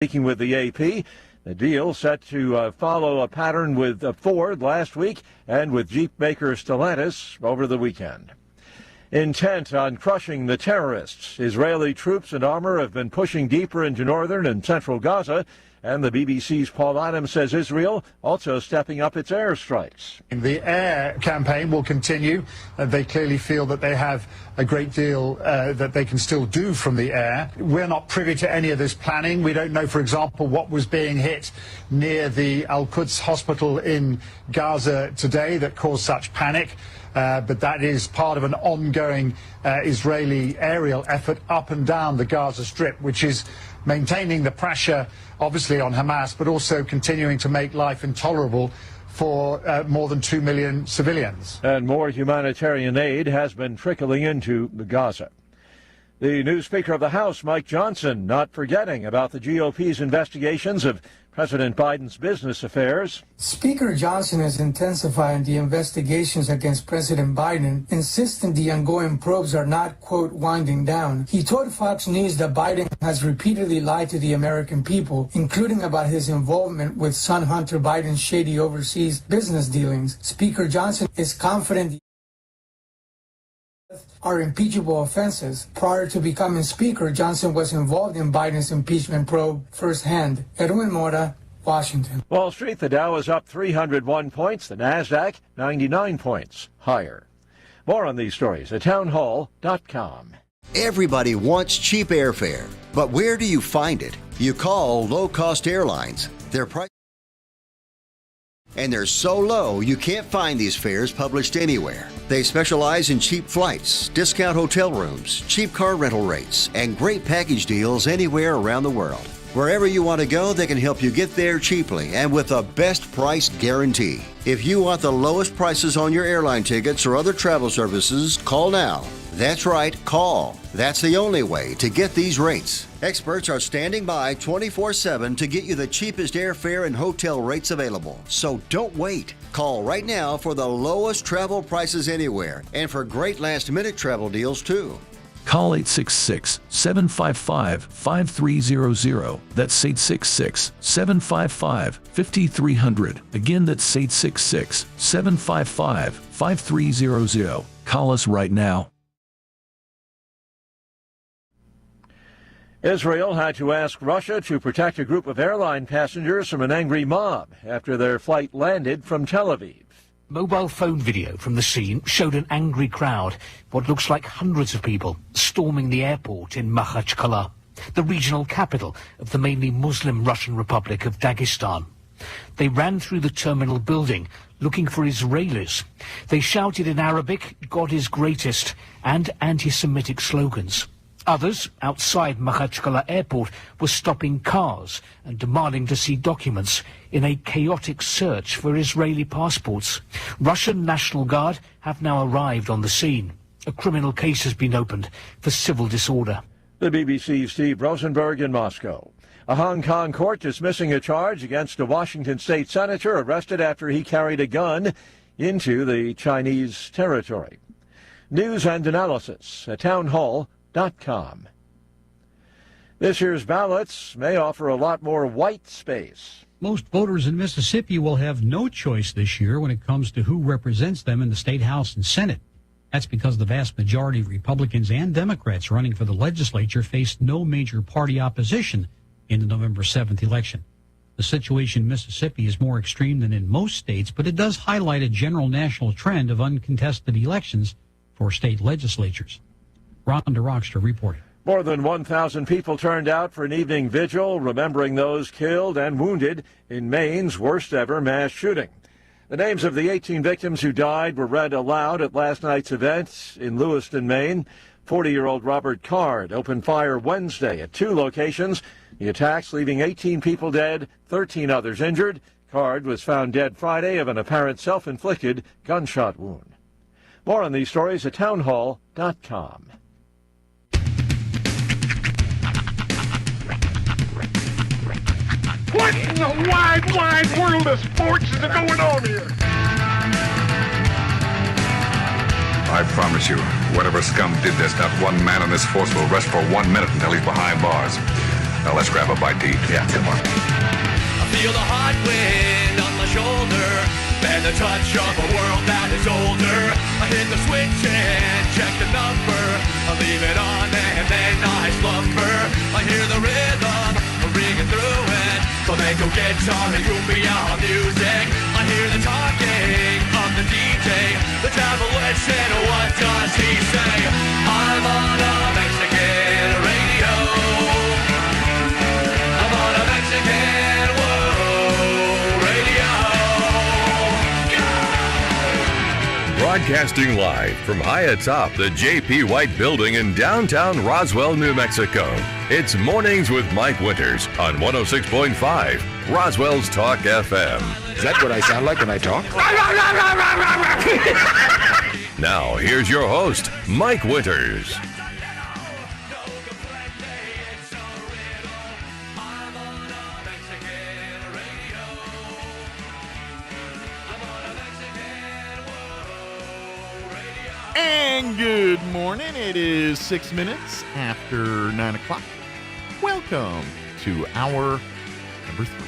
Speaking with the AP, the deal set to follow a pattern with Ford last week and with Jeep maker Stellantis over the weekend. Intent on crushing the terrorists, Israeli troops and armor have been pushing deeper into northern and central Gaza, and the BBC's Paul Adams says Israel also stepping up its airstrikes. The air campaign will continue. They clearly feel that they have a great deal that they can still do from the air. We're not privy to any of this planning. We don't know, for example, what was being hit near the Al-Quds hospital in Gaza today that caused such panic. But that is part of an ongoing Israeli aerial effort up and down the Gaza Strip, which is maintaining the pressure, obviously, on Hamas, but also continuing to make life intolerable for more than 2 million civilians. And more humanitarian aid has been trickling into Gaza. The new Speaker of the House, Mike Johnson, not forgetting about the GOP's investigations of President Biden's business affairs. Speaker Johnson is intensifying the investigations against President Biden, insisting the ongoing probes are not, quote, winding down. He told Fox News that Biden has repeatedly lied to the American people, including about his involvement with son Hunter Biden's shady overseas business dealings. Speaker Johnson is confident are impeachable offenses. Prior to becoming Speaker, Johnson was involved in Biden's impeachment probe firsthand. Edwin Mora, Washington. Wall Street, the Dow is up 301 points, the NASDAQ 99 points higher. More on these stories at townhall.com. Everybody wants cheap airfare, but where do you find it? You call low-cost airlines. Their price and they're so low you can't find these fares published anywhere. They specialize in cheap flights, discount hotel rooms, cheap car rental rates, and great package deals anywhere around the world. Wherever you want to go, they can help you get there cheaply and with a best price guarantee. If you want the lowest prices on your airline tickets or other travel services, call now. That's right, call. That's the only way to get these rates. Experts are standing by 24/7 to get you the cheapest airfare and hotel rates available. So don't wait. Call right now for the lowest travel prices anywhere and for great last-minute travel deals too. Call 866-755-5300. That's 866-755-5300. Again, that's 866-755-5300. Call us right now. Israel had to ask Russia to protect a group of airline passengers from an angry mob after their flight landed from Tel Aviv. Mobile phone video from the scene showed an angry crowd, what looks like hundreds of people, storming the airport in Makhachkala, the regional capital of the mainly Muslim Russian Republic of Dagestan. They ran through the terminal building looking for Israelis. They shouted in Arabic, "God is greatest," and anti-Semitic slogans. Others, outside Makhachkala airport, were stopping cars and demanding to see documents in a chaotic search for Israeli passports. Russian National Guard have now arrived on the scene. A criminal case has been opened for civil disorder. The BBC's Steve Rosenberg in Moscow. A Hong Kong court dismissing a charge against a Washington state senator arrested after he carried a gun into the Chinese territory. News and analysis at townhall.com. This year's ballots may offer a lot more white space. Most voters in Mississippi will have no choice this year when it comes to who represents them in the state House and Senate. That's because the vast majority of Republicans and Democrats running for the legislature faced no major party opposition in the November 7th election. The situation in Mississippi is more extreme than in most states, but it does highlight a general national trend of uncontested elections for state legislatures. Rhonda Rockster reporting. More than 1,000 people turned out for an evening vigil remembering those killed and wounded in Maine's worst ever mass shooting. The names of the 18 victims who died were read aloud at last night's event in Lewiston, Maine. 40-year-old Robert Card opened fire Wednesday at 2 locations. The attacks leaving 18 people dead, 13 others injured. Card was found dead Friday of an apparent self-inflicted gunshot wound. More on these stories at townhall.com. What in the wide, wide world of sports is going on here? I promise you, whatever scum did this, not one man in this force will rest for 1 minute until he's behind bars. Now let's grab a bite to eat. Yeah, come on. I feel the hot wind on my shoulder and the touch of a world that is older. I hit the switch and check the number. I leave it on and then I slumber. I hear the rhythm ringing through it. Flamenco guitar and cumbia music. I hear the talking of the DJ. The travel listen, what does he say? I'm on a Mexican radio. I'm on a Mexican radio. Broadcasting live from high atop the J.P. White Building in downtown Roswell, New Mexico. It's Mornings with Mike Winters on 106.5 Roswell's Talk FM. Is that what I sound like when I talk? Now, here's your host, Mike Winters. And good morning. It is 6 minutes after 9 o'clock. Welcome to hour number 3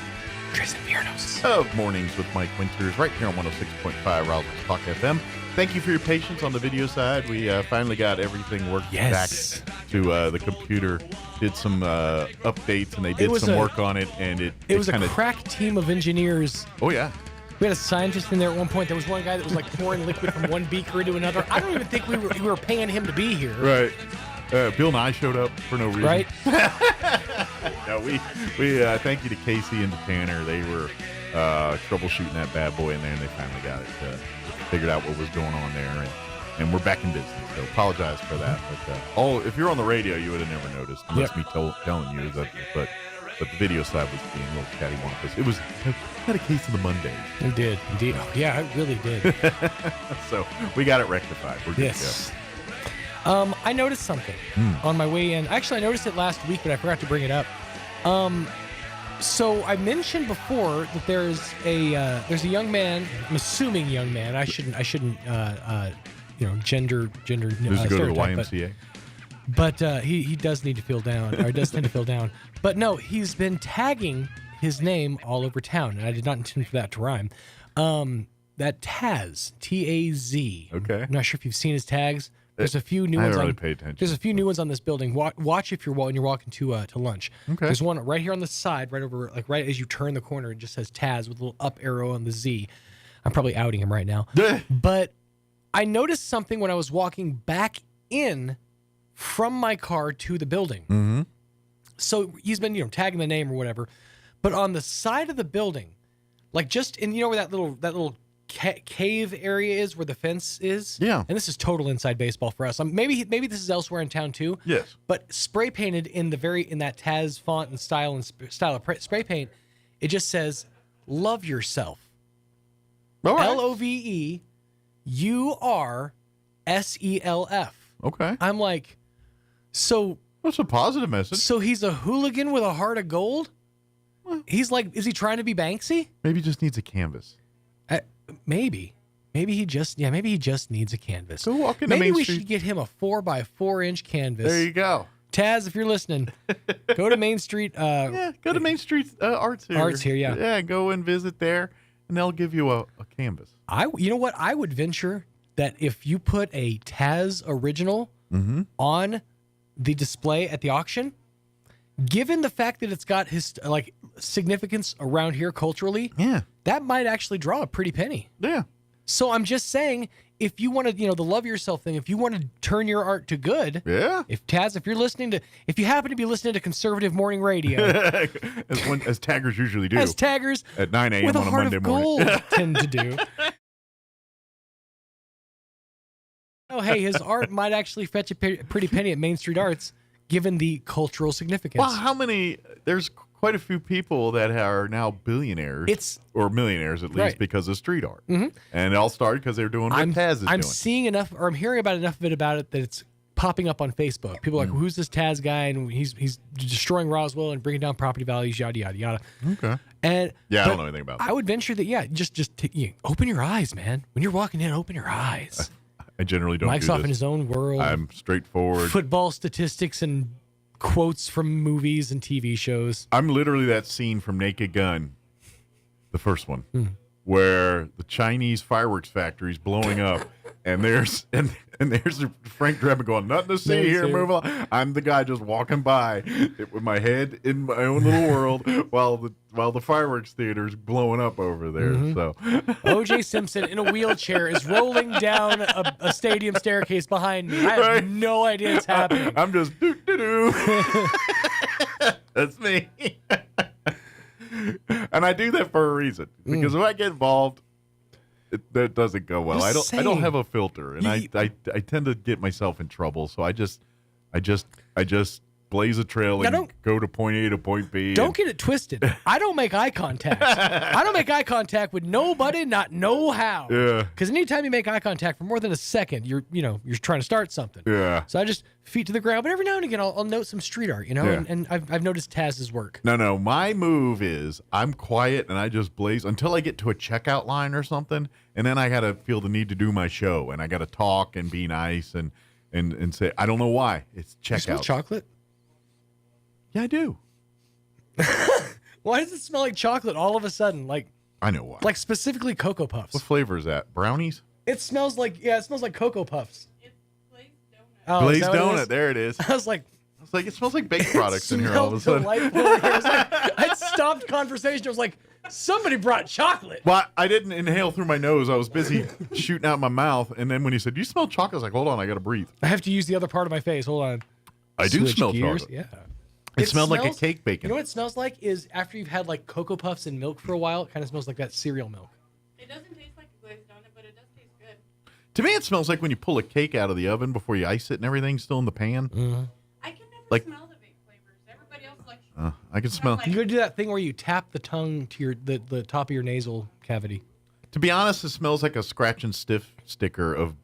of Mornings with Mike Winters, right here on 106.5 Roswell Talk FM. Thank you for your patience on the video side. We finally got everything worked back to the computer. Did some updates, and they did some work on it, and it was a crack team of engineers. Oh, yeah. We had a scientist in there at one point. There was one guy that was like pouring liquid from one beaker into another. I don't even think we were paying him to be here. Right. Bill and I showed up for no reason. Right. No, we thank you to Casey and to Tanner. They were troubleshooting that bad boy in there, and they finally got it figured out what was going on there, and we're back in business. So apologize for that. But if you're on the radio, you would have never noticed unless me telling you. But the video side was being a little cattywampus. It had a case of the Mondays. We did, indeed. Oh, yeah, I really did. So we got it rectified. We're good to go. I noticed something on my way in. Actually, I noticed it last week, but I forgot to bring it up. So I mentioned before that there's a young man. I'm assuming young man. I shouldn't gender. Does he go to the YMCA? But he does need to feel down, or does tend to feel down. But no, he's been tagging his name all over town, and I did not intend for that to rhyme. That Taz, T-A-Z. Okay. I'm not sure if you've seen his tags. There's a few new ones. I haven't really paid attention. There's a few new ones on this building. Watch if when you're walking to lunch. Okay. There's one right here on the side, right over, like right as you turn the corner. It just says Taz with a little up arrow on the Z. I'm probably outing him right now. But I noticed something when I was walking back in from my car to the building. Mm-hmm. So he's been, tagging the name or whatever. But on the side of the building, like just in, where that little cave area is where the fence is. Yeah. And this is total inside baseball for us. Maybe this is elsewhere in town too. Yes. But spray painted in that Taz font and style of spray paint, it just says "Love Yourself." All right. LOVEURSELF. Okay. I'm like, so that's a positive message. So he's a hooligan with a heart of gold? He's like, is he trying to be Banksy? Maybe he just needs a canvas. Maybe he just needs a canvas. Go walk into Maybe Main we Street. should get him a 4x4-inch canvas. There you go. Taz, if you're listening, go to Main Street. Go to Main Street Arts here. Arts here, yeah. Yeah, go and visit there, and they'll give you a canvas. You know what? I would venture that if you put a Taz original on the display at the auction, given the fact that it's got his significance around here culturally, that might actually draw a pretty penny. Yeah. So I'm just saying, if you want to, the love yourself thing, if you want to turn your art to good, if Taz, if you happen to be listening to conservative morning radio, as taggers usually do, as taggers at 9 a.m. with on a a heart Monday of morning, gold tend to do. Oh, hey, his art might actually fetch a pretty penny at Main Street Arts, given the cultural significance. Well, there's quite a few people that are now billionaires, or millionaires at least, because of street art. Mm-hmm. And it all started because they were doing what Taz is doing. I'm seeing enough, or I'm hearing about enough of it that it's popping up on Facebook. People are like, who's this Taz guy? And he's destroying Roswell and bringing down property values, yada, yada, yada. Okay. And I don't know anything about that. I would venture that, just open your eyes, man. When you're walking in, open your eyes. I generally don't Mike's do off this. in his own world. I'm straightforward. Football statistics and quotes from movies and TV shows. I'm literally that scene from Naked Gun, the first one, where the Chinese fireworks factory is blowing up, and there's Frank Drebin going, nothing to see here, move on. I'm the guy just walking by with my head in my own little world while the fireworks theater is blowing up over there. So O.J. Simpson in a wheelchair is rolling down a stadium staircase behind me. I have no idea it's happening. I'm just doo-doo-doo. That's me. And I do that for a reason, because if I get involved, that doesn't go well. I don't have a filter, and I tend to get myself in trouble. So I just blaze a trail and go to point A to point B. Don't get it twisted. I don't make eye contact. I don't make eye contact with nobody, not know how. Yeah. Because anytime you make eye contact for more than a second, you're trying to start something. Yeah. So I just feet to the ground, but every now and again I'll note some street art, and I've noticed Taz's work. No. My move is I'm quiet and I just blaze until I get to a checkout line or something, and then I gotta feel the need to do my show, and I gotta talk and be nice and say I don't know why it's checkout. You smell chocolate? Yeah, I do. Why does it smell like chocolate all of a sudden? Like, I know why. Like specifically Cocoa Puffs. What flavor is that? Brownies? It smells like Cocoa Puffs. It's glazed donut. Glazed donut. There it is. I was like, it smells like baked products in here all of a sudden. I stopped conversation. I was like, somebody brought chocolate. Well, I didn't inhale through my nose. I was busy shooting out my mouth. And then when he said, "You smell chocolate," I was like, "Hold on, I got to breathe." I have to use the other part of my face. Hold on. I do smell gears. chocolate. Yeah. It smelled like a cake baking. You know what it smells like is after you've had like Cocoa Puffs and milk for a while, it kind of smells like that cereal milk. It doesn't taste like a glazed donut, but it does taste good. To me, it smells like when you pull a cake out of the oven before you ice it and everything's still in the pan. Mm-hmm. I can never smell the baked flavors. Everybody else likes. I can smell. You gotta do that thing where you tap the tongue to the top of your nasal cavity. To be honest, it smells like a scratch and sniff sticker of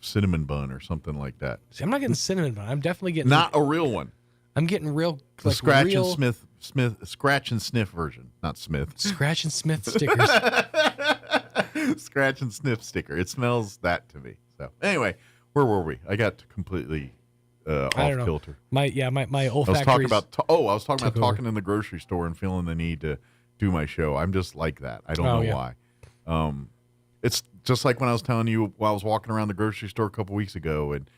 cinnamon bun or something like that. See, I'm not getting cinnamon bun. I'm definitely getting not a real one. I'm getting real the scratch and scratch and sniff version, not Smith. Scratch and Smith stickers. Scratch and sniff sticker. It smells that to me. So anyway, where were we? I got completely off kilter. My olfactory. I was talking about talking in the grocery store and feeling the need to do my show. I'm just like that. I don't know why. It's just like when I was telling you while I was walking around the grocery store a couple weeks ago, and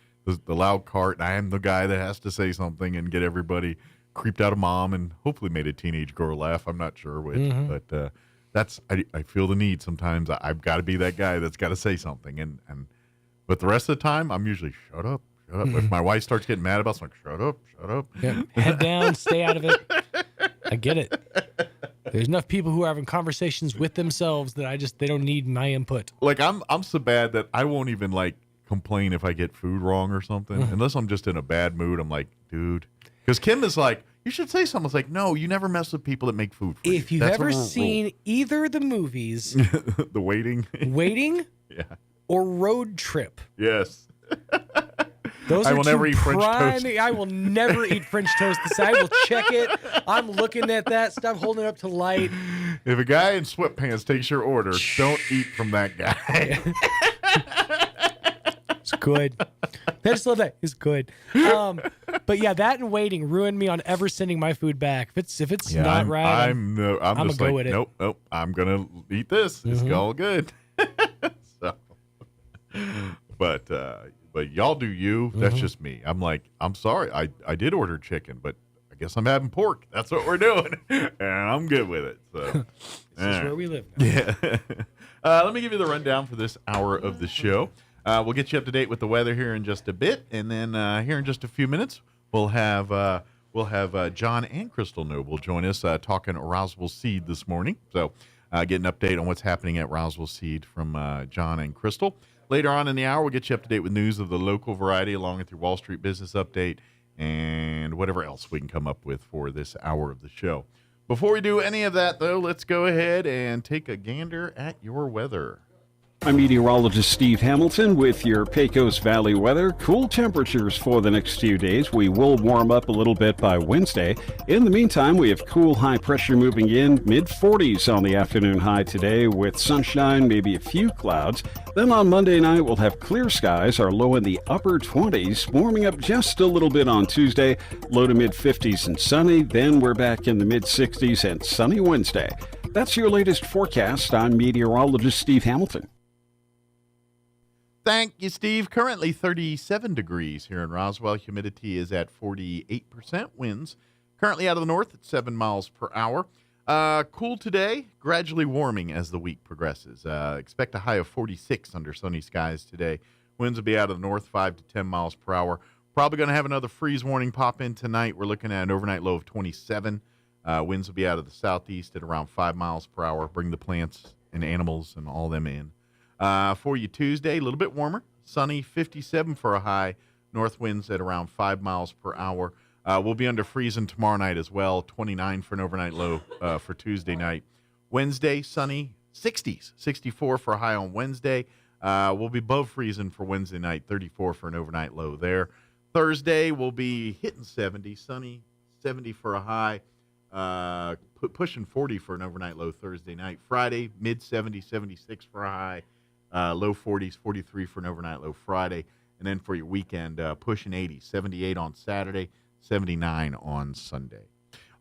the loud cart, and I am the guy that has to say something and get everybody creeped out of mom and hopefully made a teenage girl laugh. I'm not sure which, but I feel the need sometimes. I've got to be that guy that's got to say something, but the rest of the time I'm usually shut up. If my wife starts getting mad about something, shut up. Yeah. Head down, stay out of it. I get it. There's enough people who are having conversations with themselves that they don't need my input. Like I'm so bad that I won't even complain if I get food wrong or something, unless I'm just in a bad mood. I'm like, dude, because Kim is like, you should say something. It's like, no, you never mess with people that make food for you. If you've ever seen either the movies, The Waiting, yeah, or Road Trip, yes. Those I are will never eat French toast. I will never eat French toast. I will check it. I'm looking at that stuff, holding it up to light. If a guy in sweatpants takes your order, don't eat from that guy. It's good. I just love that. It's good. But yeah, that and Waiting ruined me on ever sending my food back. If it's not right, I'm just go like, with it. Nope. I'm gonna eat this. It's all good. So, but y'all do you. That's just me. I'm like, I'm sorry. I did order chicken, but I guess I'm having pork. That's what we're doing, and I'm good with it. So this is where we live now. Yeah. Let me give you the rundown for this hour of the show. We'll get you up to date with the weather here in just a bit, and then here in just a few minutes, we'll have John and Crystal Noble join us talking Roswell Seed this morning. So get an update on what's happening at Roswell Seed from John and Crystal. Later on in the hour, we'll get you up to date with news of the local variety, along with your Wall Street business update and whatever else we can come up with for this hour of the show. Before we do any of that, though, let's go ahead and take a gander at your weather. I'm meteorologist Steve Hamilton with your Pecos Valley weather. Cool temperatures for the next few days. We will warm up a little bit by Wednesday. In the meantime, we have cool high pressure moving in, mid-40s on the afternoon high today with sunshine, maybe a few clouds. Then on Monday night, we'll have clear skies, our low in the upper 20s, warming up just a little bit on Tuesday, low to mid-50s and sunny. Then we're back in the mid-60s and sunny Wednesday. That's your latest forecast. I'm meteorologist Steve Hamilton. Thank you, Steve. Currently 37 degrees here in Roswell. Humidity is at 48%. Winds currently out of the north at 7 miles per hour. Cool today, gradually warming as the week progresses. Expect a high of 46 under sunny skies today. Winds will be out of the north 5 to 10 miles per hour. Probably going to have another freeze warning pop in tonight. We're looking at an overnight low of 27. Winds will be out of the southeast at around 5 miles per hour. Bring the plants and animals and all them in. For you Tuesday, a little bit warmer, sunny, 57 for a high, north winds at around 5 miles per hour. We'll be under freezing tomorrow night as well, 29 for an overnight low for Tuesday night. Wednesday, sunny, 60s, 64 for a high on Wednesday. We'll be above freezing for Wednesday night, 34 for an overnight low there. Thursday, we'll be hitting 70, sunny, 70 for a high, pushing 40 for an overnight low Thursday night. Friday, mid-70s, 76 for a high. Low 40s, 43 for an overnight low Friday. And then for your weekend, pushing 80, 78 on Saturday, 79 on Sunday.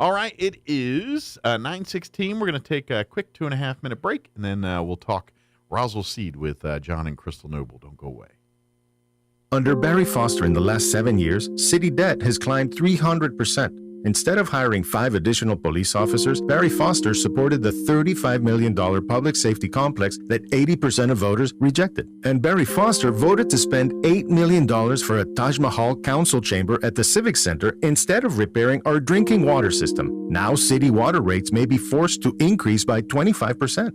All right, it is 9:16. We're going to take a quick 2.5-minute break, and then we'll talk Roswell Seed with John and Crystal Noble. Don't go away. Under Barry Foster in the last 7 years, city debt has climbed 300%. Instead of hiring 5 additional police officers, Barry Foster supported the $35 million public safety complex that 80% of voters rejected. And Barry Foster voted to spend $8 million for a Taj Mahal council chamber at the Civic Center instead of repairing our drinking water system. Now city water rates may be forced to increase by 25%.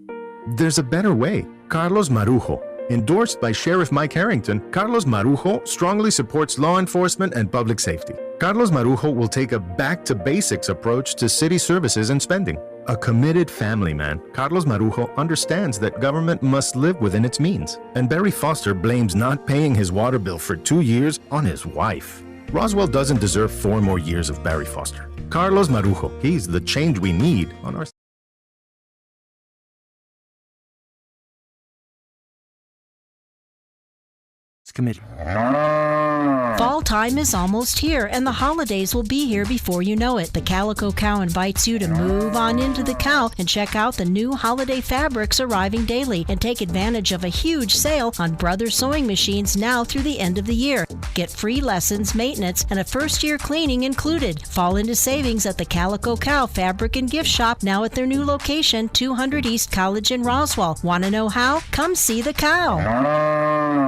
There's a better way. Carlos Marujo. Endorsed by Sheriff Mike Harrington, Carlos Marujo strongly supports law enforcement and public safety. Carlos Marujo will take a back-to-basics approach to city services and spending. A committed family man, Carlos Marujo understands that government must live within its means. And Barry Foster blames not paying his water bill for 2 years on his wife. Roswell doesn't deserve 4 more years of Barry Foster. Carlos Marujo, he's the change we need on our committee. Fall time is almost here, and the holidays will be here before you know it. The Calico Cow invites you to move on into the cow and check out the new holiday fabrics arriving daily and take advantage of a huge sale on Brothers sewing machines now through the end of the year. Get free lessons, maintenance, and a first-year cleaning included. Fall into savings at the Calico Cow Fabric and Gift Shop now at their new location, 200 East College in Roswell. Want to know how? Come see the cow.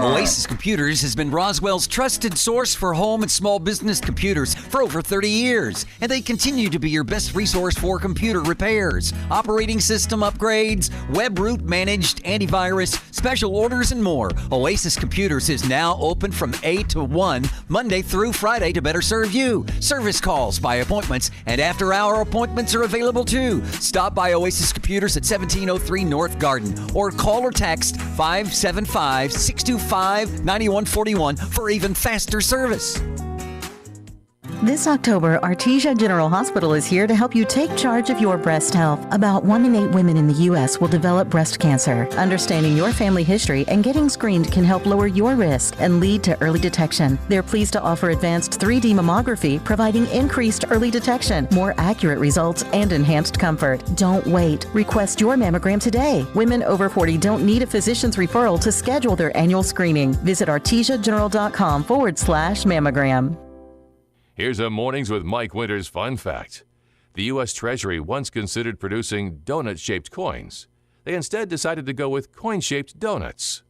Oasis Computers has been Roswell's trusted source for home and small business computers for over 30 years, and they continue to be your best resource for computer repairs, operating system upgrades, web root managed antivirus, special orders, and more. Oasis Computers is now open from 8 to 1, Monday through Friday to better serve you. Service calls by appointments and after-hour appointments are available too. Stop by Oasis Computers at 1703 North Garden or call or text 575-625-9141 for even faster service. This October, Artesia General Hospital is here to help you take charge of your breast health. About 1 in 8 women in the U.S. will develop breast cancer. Understanding your family history and getting screened can help lower your risk and lead to early detection. They're pleased to offer advanced 3D mammography, providing increased early detection, more accurate results, and enhanced comfort. Don't wait. Request your mammogram today. Women over 40 don't need a physician's referral to schedule their annual screening. Visit artesiageneral.com/mammogram. Here's a Mornings with Mike Winters fun fact. The U.S. Treasury once considered producing donut-shaped coins. They instead decided to go with coin-shaped donuts.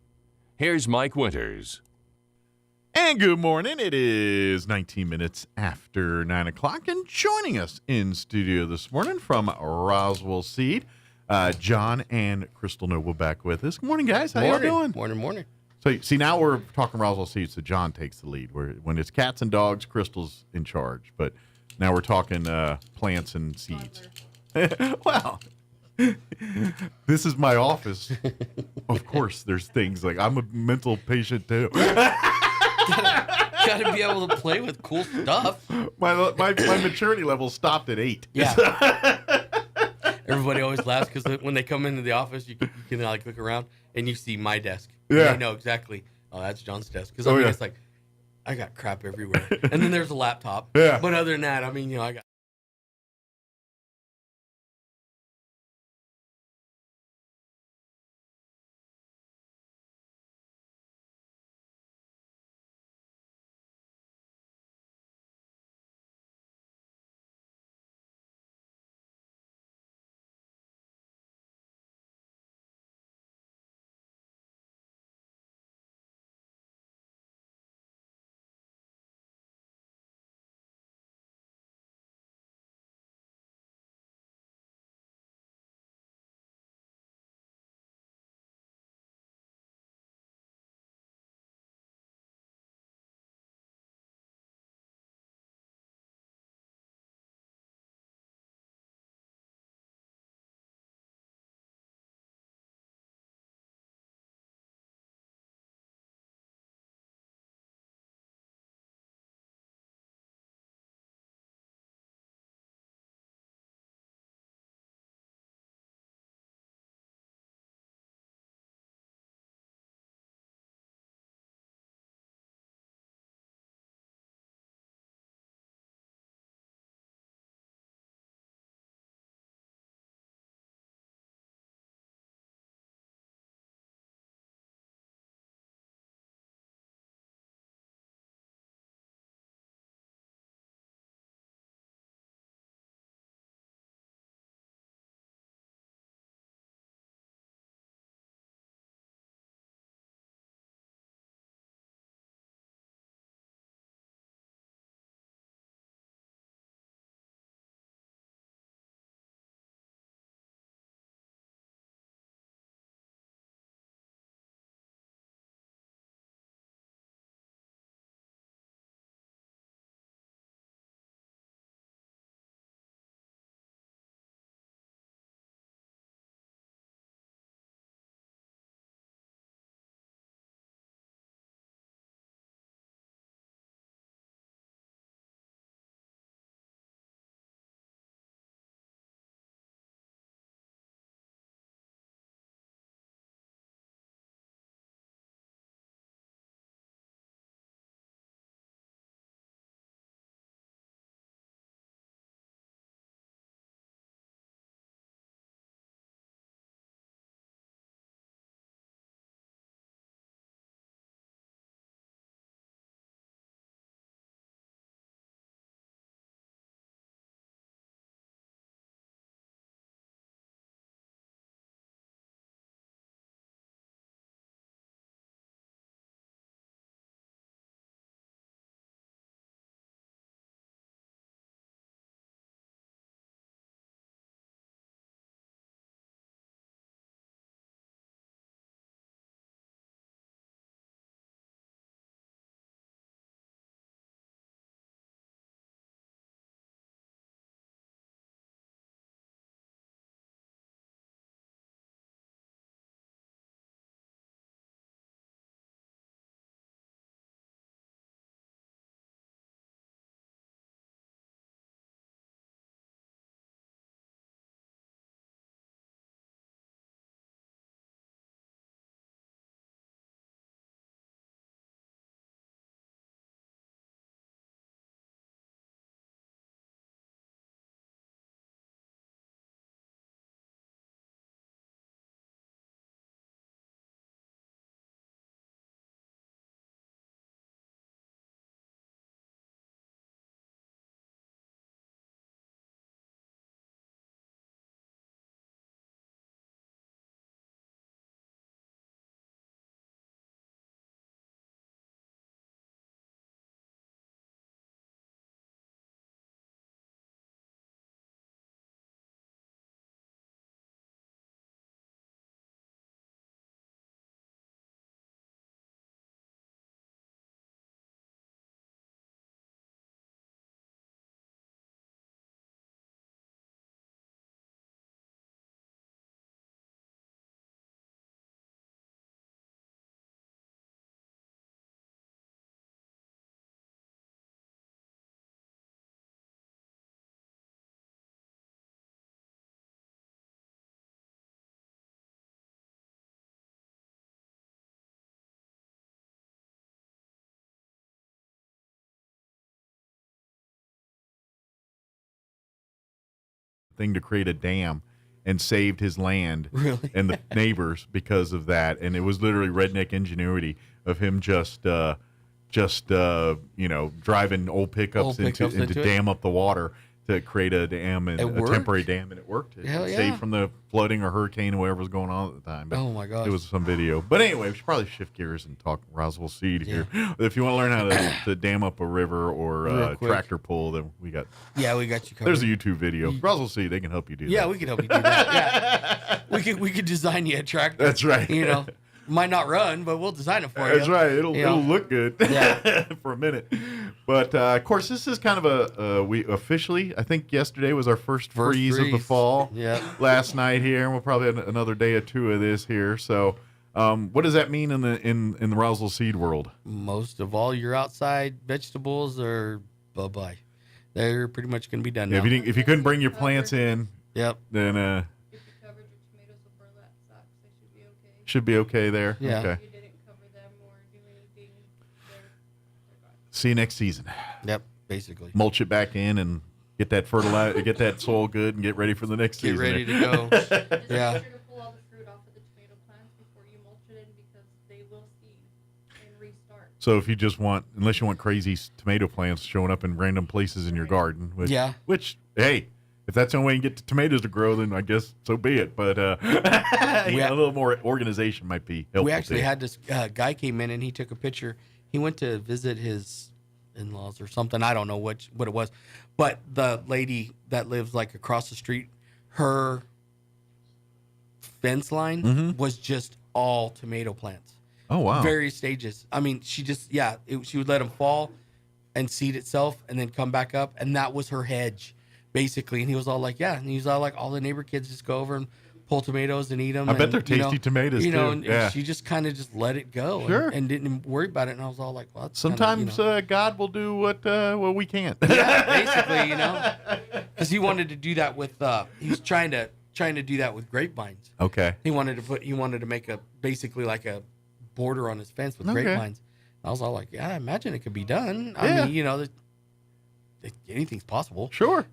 Here's Mike Winters. And good morning. It is 19 minutes after 9 o'clock. And joining us in studio this morning from Roswell Seed, John and Crystal Noble back with us. Good morning, guys. How y'all doing? Morning. So, see, now we're talking Roswell Seed, so John takes the lead. When it's cats and dogs, Crystal's in charge. But now we're talking plants and seeds. Well, This is my office. Of course, there's things like I'm a mental patient too. Gotta be able to play with cool stuff. My maturity level stopped at 8. Yeah. Everybody always laughs because when they come into the office, you can like look around and you see my desk. Yeah. And they know exactly. Oh, that's John's desk. Because it's like I got crap everywhere. And then there's a laptop. Yeah. But other than that, I mean, I got. thing to create a dam and saved his land and the neighbors because of that. And it was literally redneck ingenuity of him just driving old pickups into dam up the water to create a dam and a temporary dam, and it worked. It saved from the flooding or hurricane or whatever was going on at the time. But oh my gosh, it was some video. But anyway, we should probably shift gears and talk Roswell Seed here. If you want to learn how to dam up a river or tractor pull, then we got you covered. There's a YouTube video. Roswell Seed, they can help you do that. Yeah, we can help you do that. Yeah, we could design you a tractor. That's right. Might not run, but we'll design it for you. That's right. It'll look good for a minute. But, of course, this is kind of we officially, I think yesterday was our first freeze of the fall. Yeah. Last night here, and we'll probably have another day or two of this here. So what does that mean in the Roswell Seed world? Most of all your outside vegetables are bye-bye. They're pretty much going to be done now. If you couldn't bring your plants in, then should be okay there. Yeah. Okay. See you next season. Yep, basically. Mulch it back in and get that fertilizer, get that soil good, and get ready for the next season. Get ready to go. Yeah. Make sure to pull all the fruit off of the tomato plants before you mulch it in, because they will seed and restart. So if you just unless you want crazy tomato plants showing up in random places in your garden, which hey, if that's the only way you can get the tomatoes to grow, then I guess so be it. But a little more organization might be helpful. We actually had this guy came in and he took a picture. He went to visit his in-laws or something. I don't know what it was. But the lady that lives like across the street, her fence line was just all tomato plants. Oh, wow. Various stages. I mean, she just, she would let them fall and seed itself and then come back up. And that was her hedge, basically. And he was all like, and he was all like, all the neighbor kids just go over and pull tomatoes and eat them. I bet they're tasty tomatoes, too. And she just kind of just let it go and didn't worry about it. And I was all like, well, that's sometimes God will do what we can't. Yeah, basically, because he wanted to do that with, he was trying to do that with grapevines. Okay. He wanted to make basically like a border on his fence with grapevines. I was all like, I imagine it could be done. I mean, anything's possible. Sure.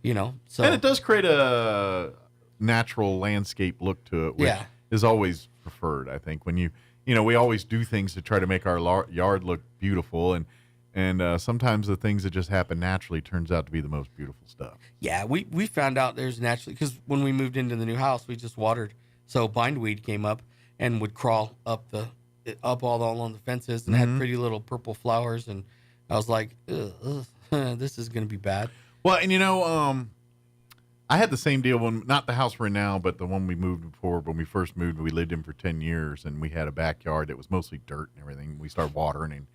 So. And it does create a natural landscape look to it, which is always preferred, I think. When we always do things to try to make our yard look beautiful, and sometimes the things that just happen naturally turns out to be the most beautiful stuff. Yeah, we found out there's naturally, because when we moved into the new house, we just watered, so bindweed came up and would crawl up all along the fences and had pretty little purple flowers, and I was like, this is going to be bad. Well, and I had the same deal when, not the house we're in now, but the one we moved before. When we first moved, we lived in for 10 years, and we had a backyard that was mostly dirt and everything. We started watering,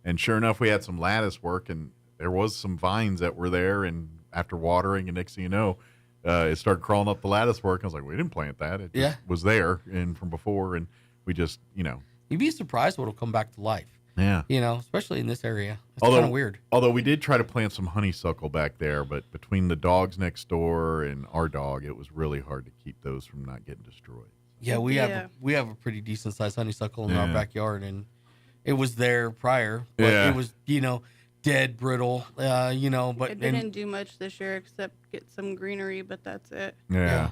and sure enough, we had some lattice work, and there was some vines that were there, and after watering, and next thing you know, it started crawling up the lattice work. I was like, we didn't plant that. It just was there and from before, and we just, You'd be surprised what'll come back to life. Yeah. Especially in this area. It's kind of weird. Although we did try to plant some honeysuckle back there, but between the dogs next door and our dog, it was really hard to keep those from not getting destroyed. Yeah, we have a pretty decent sized honeysuckle in our backyard, and it was there prior, but it was, dead, brittle, but it didn't do much this year except get some greenery, but that's it. Yeah.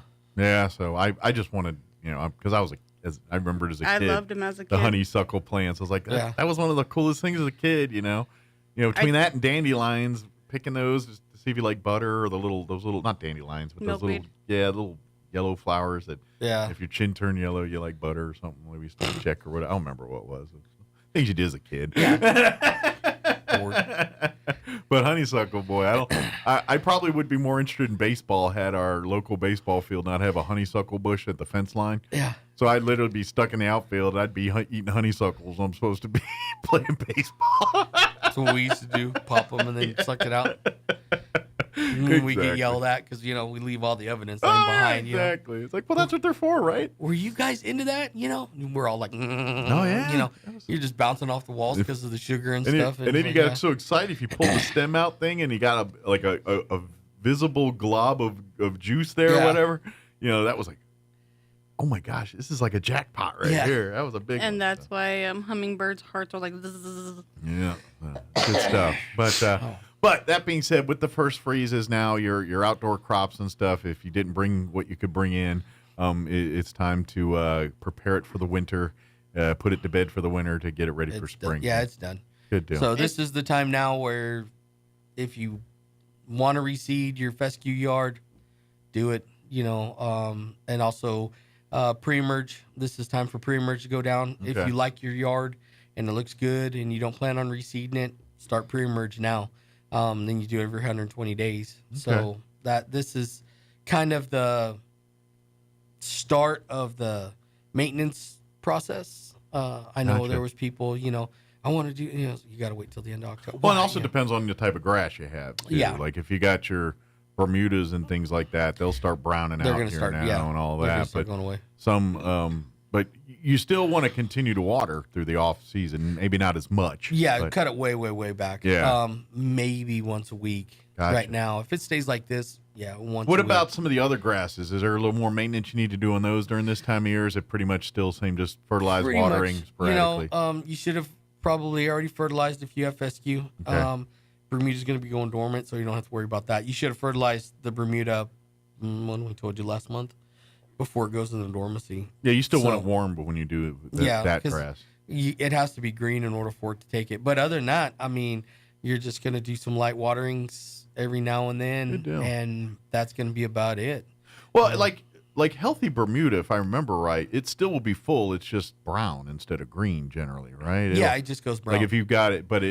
So I just wanted, because I remember it as a kid. I loved them as a kid. The honeysuckle plants. I was like, that was one of the coolest things as a kid, between that and dandelions, picking those just to see if you like butter or those little, not dandelions, but those little yellow flowers that if your chin turned yellow, you like butter or something. We used to check or whatever. I don't remember what it was. Things you did as a kid. But honeysuckle, boy, I probably would be more interested in baseball had our local baseball field not have a honeysuckle bush at the fence line. Yeah. So I'd literally be stuck in the outfield. I'd be eating honeysuckles. I'm supposed to be playing baseball. That's what we used to do. Pop them and then suck it out. Exactly. We get yelled at because, we leave all the evidence behind. Exactly. It's like, well, that's what they're for, right? Were you guys into that? We're all like, oh, yeah. You're just bouncing off the walls because of the sugar and stuff. And then you got so excited if you pulled the stem out thing and you got a visible glob of juice there or whatever. That was like, oh my gosh, this is like a jackpot right here. That was a big one. And that's why hummingbirds' hearts are like, zzz. Yeah, good stuff. But But that being said, with the first freezes now, your outdoor crops and stuff, if you didn't bring what you could bring in, it's time to prepare it for the winter, put it to bed for the winter to get it ready for spring. Yeah, it's done. Good deal. So this is the time now where if you want to reseed your fescue yard, do it, and also pre-emerge. This is time for pre-emerge to go down. Okay. If you like your yard and it looks good and you don't plan on reseeding it, start pre-emerge now. Then you do it every 120 days. Okay. So this is kind of the start of the maintenance process. I know there was people, I want to do, you got to wait till the end of October. Well, it also depends on the type of grass you have, too. Yeah. Like if you got your Bermudas and things like that, they'll start browning They're out gonna here start- now yeah, and all they're gonna that. start But going away. but you still want to continue to water through the off season, maybe not as much. Yeah, but, cut it way, way, way back. Yeah. Maybe once a week. Gotcha. Right now, if it stays like this, once. What a about week. some of the other grasses? Is there a little more maintenance you need to do on those during this time of year? Is it pretty much still same, just fertilize, Pretty watering much, sporadically? You should have probably already fertilized if you have fescue. Okay. Bermuda's going to be going dormant, so you don't have to worry about that. You should have fertilized the Bermuda when we told you last month before it goes into dormancy. Yeah, you still want it warm, but when you do that 'cause grass. it has to be green in order for it to take it. But other than that, you're just going to do some light waterings every now and then, Good deal. and that's going to be about it. Well, like healthy Bermuda, if I remember right, it still will be full. It's just brown instead of green generally, right? It just goes brown. Like if you've got it, but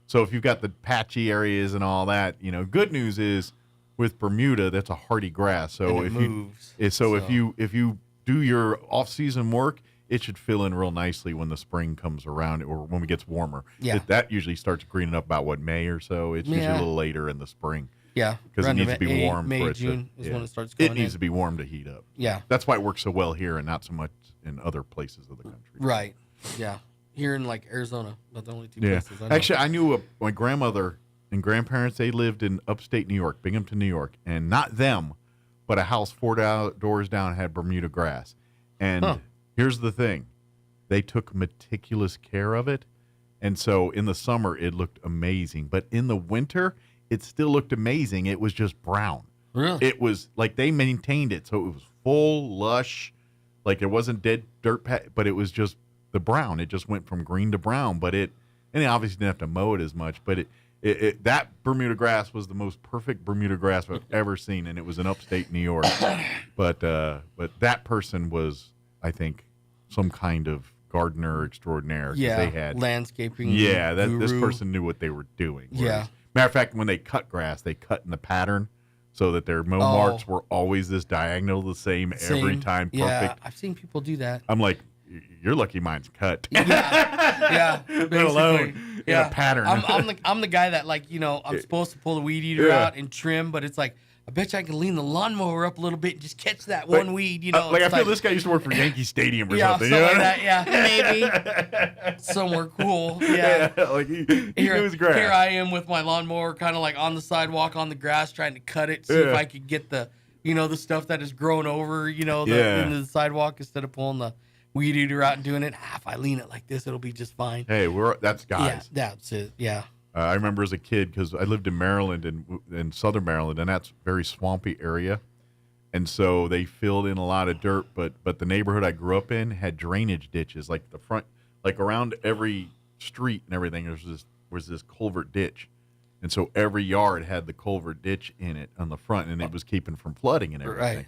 so if you've got the patchy areas and all that, good news is with Bermuda, that's a hardy grass. So And it moves, if you do your off-season work, it should fill in real nicely when the spring comes around or when it gets warmer. Yeah. That usually starts greening up about May or so. It's usually a little later in the spring. Yeah, because it around needs to be warm May, for it June to. is Yeah. when it starts going It needs in. to be warm to heat up. Yeah. That's why it works so well here and not so much in other places of the country. Right. Yeah. Here in Arizona, but the only two Yeah. places I know. Actually, I knew my grandmother and grandparents. They lived in upstate New York, Binghamton, New York, and not them, but a house 4 doors down had Bermuda grass. And here's the thing: they took meticulous care of it, and so in the summer it looked amazing, but in the winter it still looked amazing. It was just brown. Really? It was like they maintained it, so it was full, lush, like it wasn't dead dirt, but it was just the brown. It just went from green to brown, but it obviously didn't have to mow it as much, but that Bermuda grass was the most perfect Bermuda grass I've ever seen, and it was in upstate New York. But that person was, I think, some kind of gardener extraordinaire. 'Cause Yeah, they had landscaping. Yeah, this guru. person knew what they were doing. Yeah. Matter of fact, when they cut grass, they cut in the pattern so that their mow marks were always this diagonal, the same every time, perfect. Yeah, I've seen people do that. I'm like, you're lucky mine's cut. Yeah, Let basically. alone in a pattern. I'm the guy that I'm supposed to pull the weed eater out and trim, but it's like I bet you I can lean the lawnmower up a little bit and just catch that one weed. I feel this guy used to work for Yankee Stadium or something. Something like that. Yeah, maybe somewhere cool. Yeah, like he knew his grass. Here I am with my lawnmower, kind of like on the sidewalk on the grass, trying to cut it, see if I could get the the stuff that is grown over into the sidewalk instead of pulling the weed eater out and doing it. If I lean it like this, it'll be just fine. Hey, that's guys. Yeah, that's it. Yeah. I remember as a kid, because I lived in Maryland, in southern Maryland, and that's a very swampy area. And so they filled in a lot of dirt, but the neighborhood I grew up in had drainage ditches, like the front, like around every street and everything, was this culvert ditch. And so every yard had the culvert ditch in it on the front, and it was keeping from flooding and everything. Right.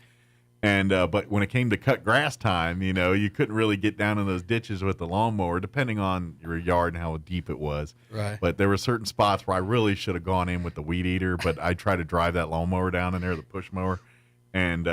And but when it came to cut grass time, you couldn't really get down in those ditches with the lawnmower, depending on your yard and how deep it was. Right. But there were certain spots where I really should have gone in with the weed eater, but I tried to drive that lawnmower down in there, the push mower, and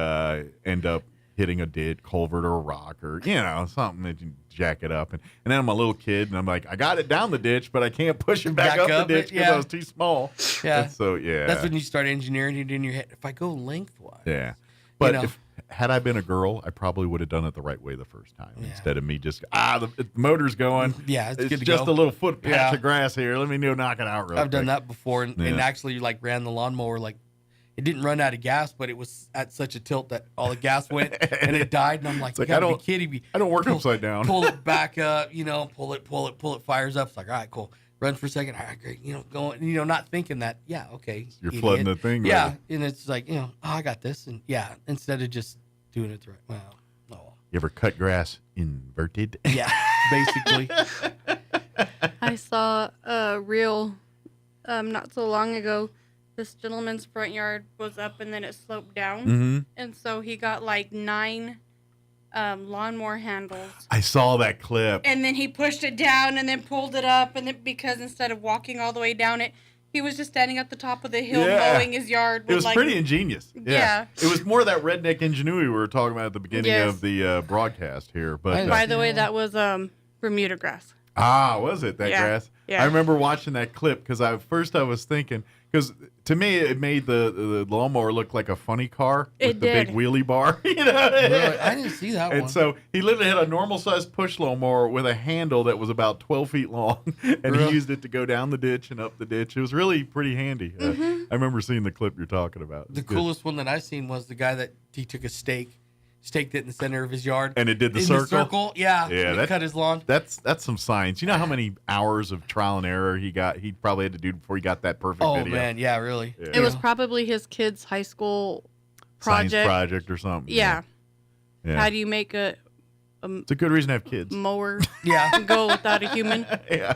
end up hitting a culvert or a rock or something that you jack it up. And then I'm a little kid, and I'm like, I got it down the ditch, but I can't push it back up the ditch because I was too small. Yeah. And so That's when you start engineering it in your head. If I go lengthwise. Yeah. But had I been a girl, I probably would have done it the right way the first time instead of me just the motor's going. Yeah, it's good to just go. a little foot patch of grass here. Let me knock it out real quick. I've done that before, and actually ran the lawnmower it didn't run out of gas, but it was at such a tilt that all the gas went and it died. And I'm like, you gotta be kidding me. I don't work upside down. Pull it back up, pull it, fires up. It's like, all right, cool. runs for a second. All right, great. Going, not thinking that, yeah, okay. You're idiot. flooding the thing. Yeah. Right? And it's like, I got this. And yeah, instead of just doing it the right way. Well, You ever cut grass inverted? yeah, basically. I saw a reel not so long ago. This gentleman's front yard was up and then it sloped down. Mm-hmm. And so he got like 9 lawnmower handles. I saw that clip. And then he pushed it down and then pulled it up. And then because instead of walking all the way down it, he was just standing at the top of the hill mowing his yard. It was pretty ingenious. Yeah. It was more that redneck ingenuity we were talking about at the beginning of the broadcast here. But by the way, that was Bermuda grass. Ah, was it that grass? Yeah. I remember watching that clip because I was thinking, because to me it made the lawnmower look like a funny car with the big wheelie bar. Really? I didn't see that one. And so he literally had a normal sized push lawnmower with a handle that was about 12 feet long, and he used it to go down the ditch and up the ditch. It was really pretty handy. I remember seeing the clip you're talking about. The coolest one that I seen was the guy that he took a staked it in the center of his yard. And it did the in circle? The circle, yeah. Yeah, that cut his lawn. That's some science. You know how many hours of trial and error he probably had to do before he got that perfect video? Oh, man, yeah, really. Yeah. It was probably his kid's high school project. Science project or something. Yeah. Yeah. How do you make a it's a good reason to have kids. Mower yeah. go without a human? Yeah.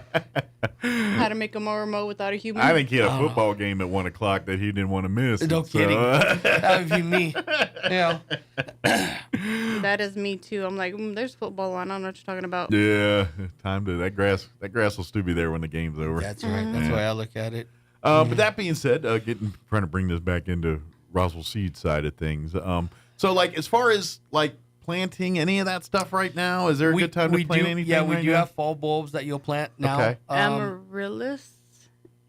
How to make a mower mow without a human? I think he had a football game at 1 o'clock that he didn't want to miss. No kidding. That would be me. Yeah. That is me too. I'm like, there's football on. I don't know what you're talking about. Yeah, time to that grass will still be there when the game's over. That's right. That's the way I look at it. But that being said, trying to bring this back into Roswell seed side of things. So like as far as like planting any of that stuff right now, is there a good time to plant anything? Yeah, we right do now? have fall bulbs that you'll plant now. Okay. Amaryllis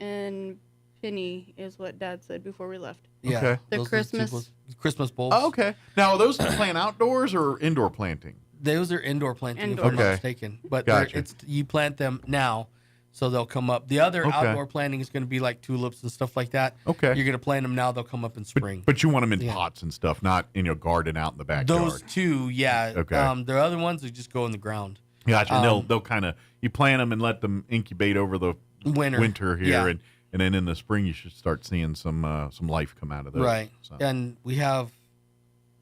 and penny is what Dad said before we left. Yeah. Okay. The Christmas bulbs. Oh, okay. Now are those to plant outdoors or indoor planting? Those are indoor planting, if Indoor. I'm not mistaken. But Gotcha. you plant them now, so they'll come up. The other outdoor planting is going to be like tulips and stuff like that. Okay. You're going to plant them now, they'll come up in spring. But you want them in pots and stuff, not in your garden out in the backyard. Those two, yeah. Okay. The other ones, they just go in the ground. Gotcha. And they'll kind of, you plant them and let them incubate over the winter here. Yeah. And then in the spring, you should start seeing some life come out of those. Right. So. And we have,